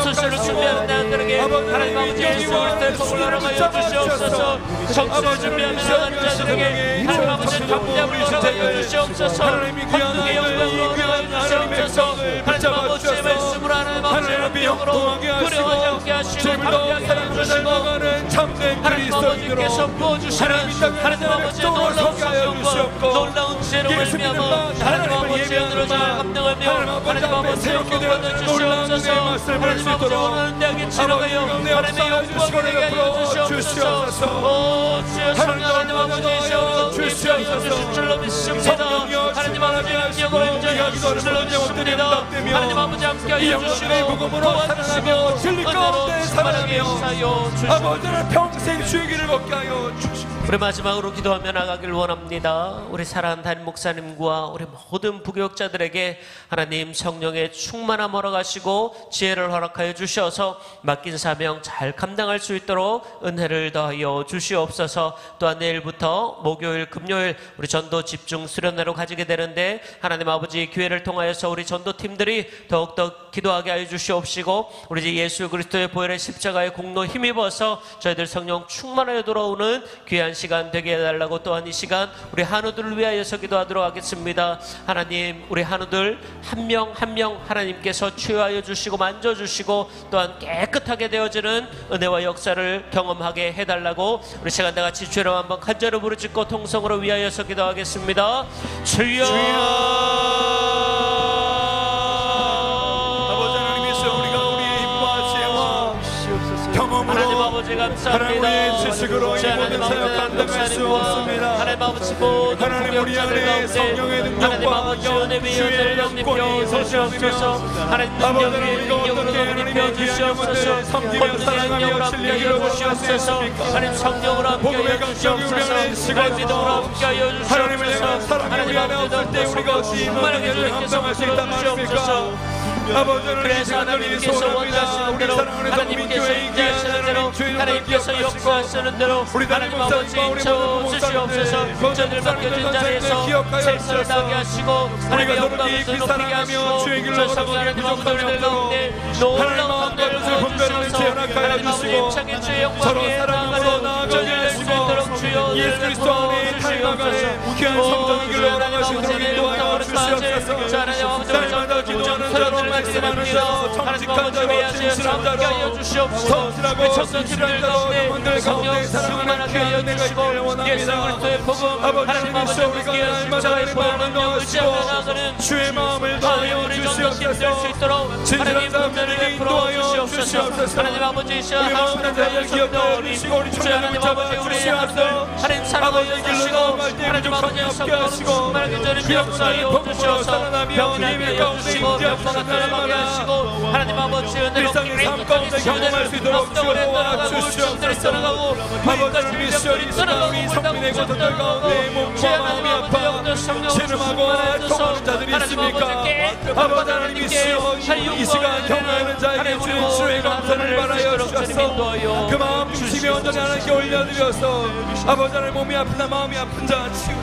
수시로 준비하는 자들에게 하나님 아버지 예수를 때 복을 허락하여 주시옵소서. 정수를 준비하는 자들에게 하나님 아버지 감량을 허락하여 주시옵소서. 헌국의 영광으로 허락하여 주시옵소서. 하나님 아버지의 말씀을 하나님 아버지의 능력으로 두려워하지 않게 하시고 감량하게 해주시고 하나님 아버지께서 부어주시는 하나님 아버지의 놀라운 성령과 놀라운 지혜로 말미암아 하나님 아버지의 늘어져 감당하며 하나님 아버지의 영광을 주시옵소서. 하나님 아버지 원하는 대학에 지나가요 하나님의 영광을 내게 하여 주시옵소서. 오 주여 성령 하나님 아버지이시여 주시옵소서. 주실 줄로 믿습니다. 하나님 아버지의 능력을 온전히 기도하는 모든 영혼들이 응답되며 하나님 아버지 함께하여 이 영혼들의 복음으로 살아나며 진리 가운데 살아나며 아버지는 평생 주의 길을 걷게 하여 주시옵소서. 우리 마지막으로 기도하며 나가길 원합니다. 우리 사랑하는 담임 목사님과 우리 모든 부교육자들에게 하나님 성령의 충만함 허락하시고 지혜를 허락하여 주셔서 맡긴 사명 잘 감당할 수 있도록 은혜를 더하여 주시옵소서. 또한 내일부터 목요일 금요일 우리 전도 집중 수련회로 가지게 되는데 하나님 아버지 기회를 통하여서 우리 전도팀들이 더욱더 기도하게 하여 주시옵시고 우리 이제 예수 그리스도의 보혈의 십자가의 공로 힘입어서 저희들 성령 충만하여 돌아오는 귀한 시간 되게 해달라고 또한 이 시간 우리 한우들을 위하여서 기도하도록 하겠습니다. 하나님 우리 한우들 한 명 한 명 하나님께서 치유하여 주시고 만져주시고 또한 깨끗하게 되어지는 은혜와 역사를 경험하게 해달라고 우리 시간 다 같이 주여 한번 간절히 부르짖고 통성으로 위하여서 기도하겠습니다. 주여 하나님 아버지 감사합니다. 하나님의 지식으로 이 모든 사역 감당할 수 없습니다. 하나님 아버지 모든 하나님 우리 안에 성령의 능력과 주의 영권이 서시옵소서. 하나님 능력의 능력으로 입혀주시옵소서. 권능의 능력으로 함께하여 주시옵소서. 하나님 성령으로 함께하여 주시옵소서. 하나님 믿음으로 함께하여 주시옵소서. 하나님 아버지 우리가 충만하게 주님께서 주시옵소서. 그래서 하나님께서 원하시는 대로 하나님께서 인자하시는 대로 하나님께서 역사하시는 대로 하나님 아버지 인쳐주시옵소서. 저들 맡겨진 자리에서 생사를 나게 하시고 하나님의 영광을 높이게 하시고 저 성령의 부족함을 가운데 놀라운 감동을 주시옵소서. 하나님 아버지 임창의 주의 영광에 나아가는 저희를 수 있도록 주여 예수 그리스도 안에 닮아가는 귀한 성전의 길로 나가시도록 인도하여 주시옵소서. 하나님 아버지 날마다 기도하는 자로 말씀하면서 정직한 자로 진실한 자로 성실하고 진실한 자로 성령 충만하게 하여 주시고 예수 그리스도의 복음 하나님 아버지 우리가 날마다 마음을 의지하고 주의 마음을 더하여 주시옵소서. 수 있도록 하나님 분별을 인도하여 주시옵소서. 하나님 아버지 하나님 아버지 우리의 하나님 하나님 사랑하여 주시고 하나님 아버지 성령 충만하게 저를 역사하여 주시옵소서. 병나게 해주시고 병나가 떠나가게 하시고 하나님 아버지 은혜롭게 끝까지 경험할 수 있도록 주여 주시옵소서. 떠나가고 불까지 병들이 떠나가고 성민의 것들 가운데 몸과 마음이 아파 신음하고 통하는 자들이 있습니까? 아버지 하나님이시여 이 시간 경험하는 자에게 주의 감사를 바라여 주셔서 그 마음 중심에 온전히 하나님께 올려드려서 아버지 하나님 몸이 아프다 마음이 아픈 자 치유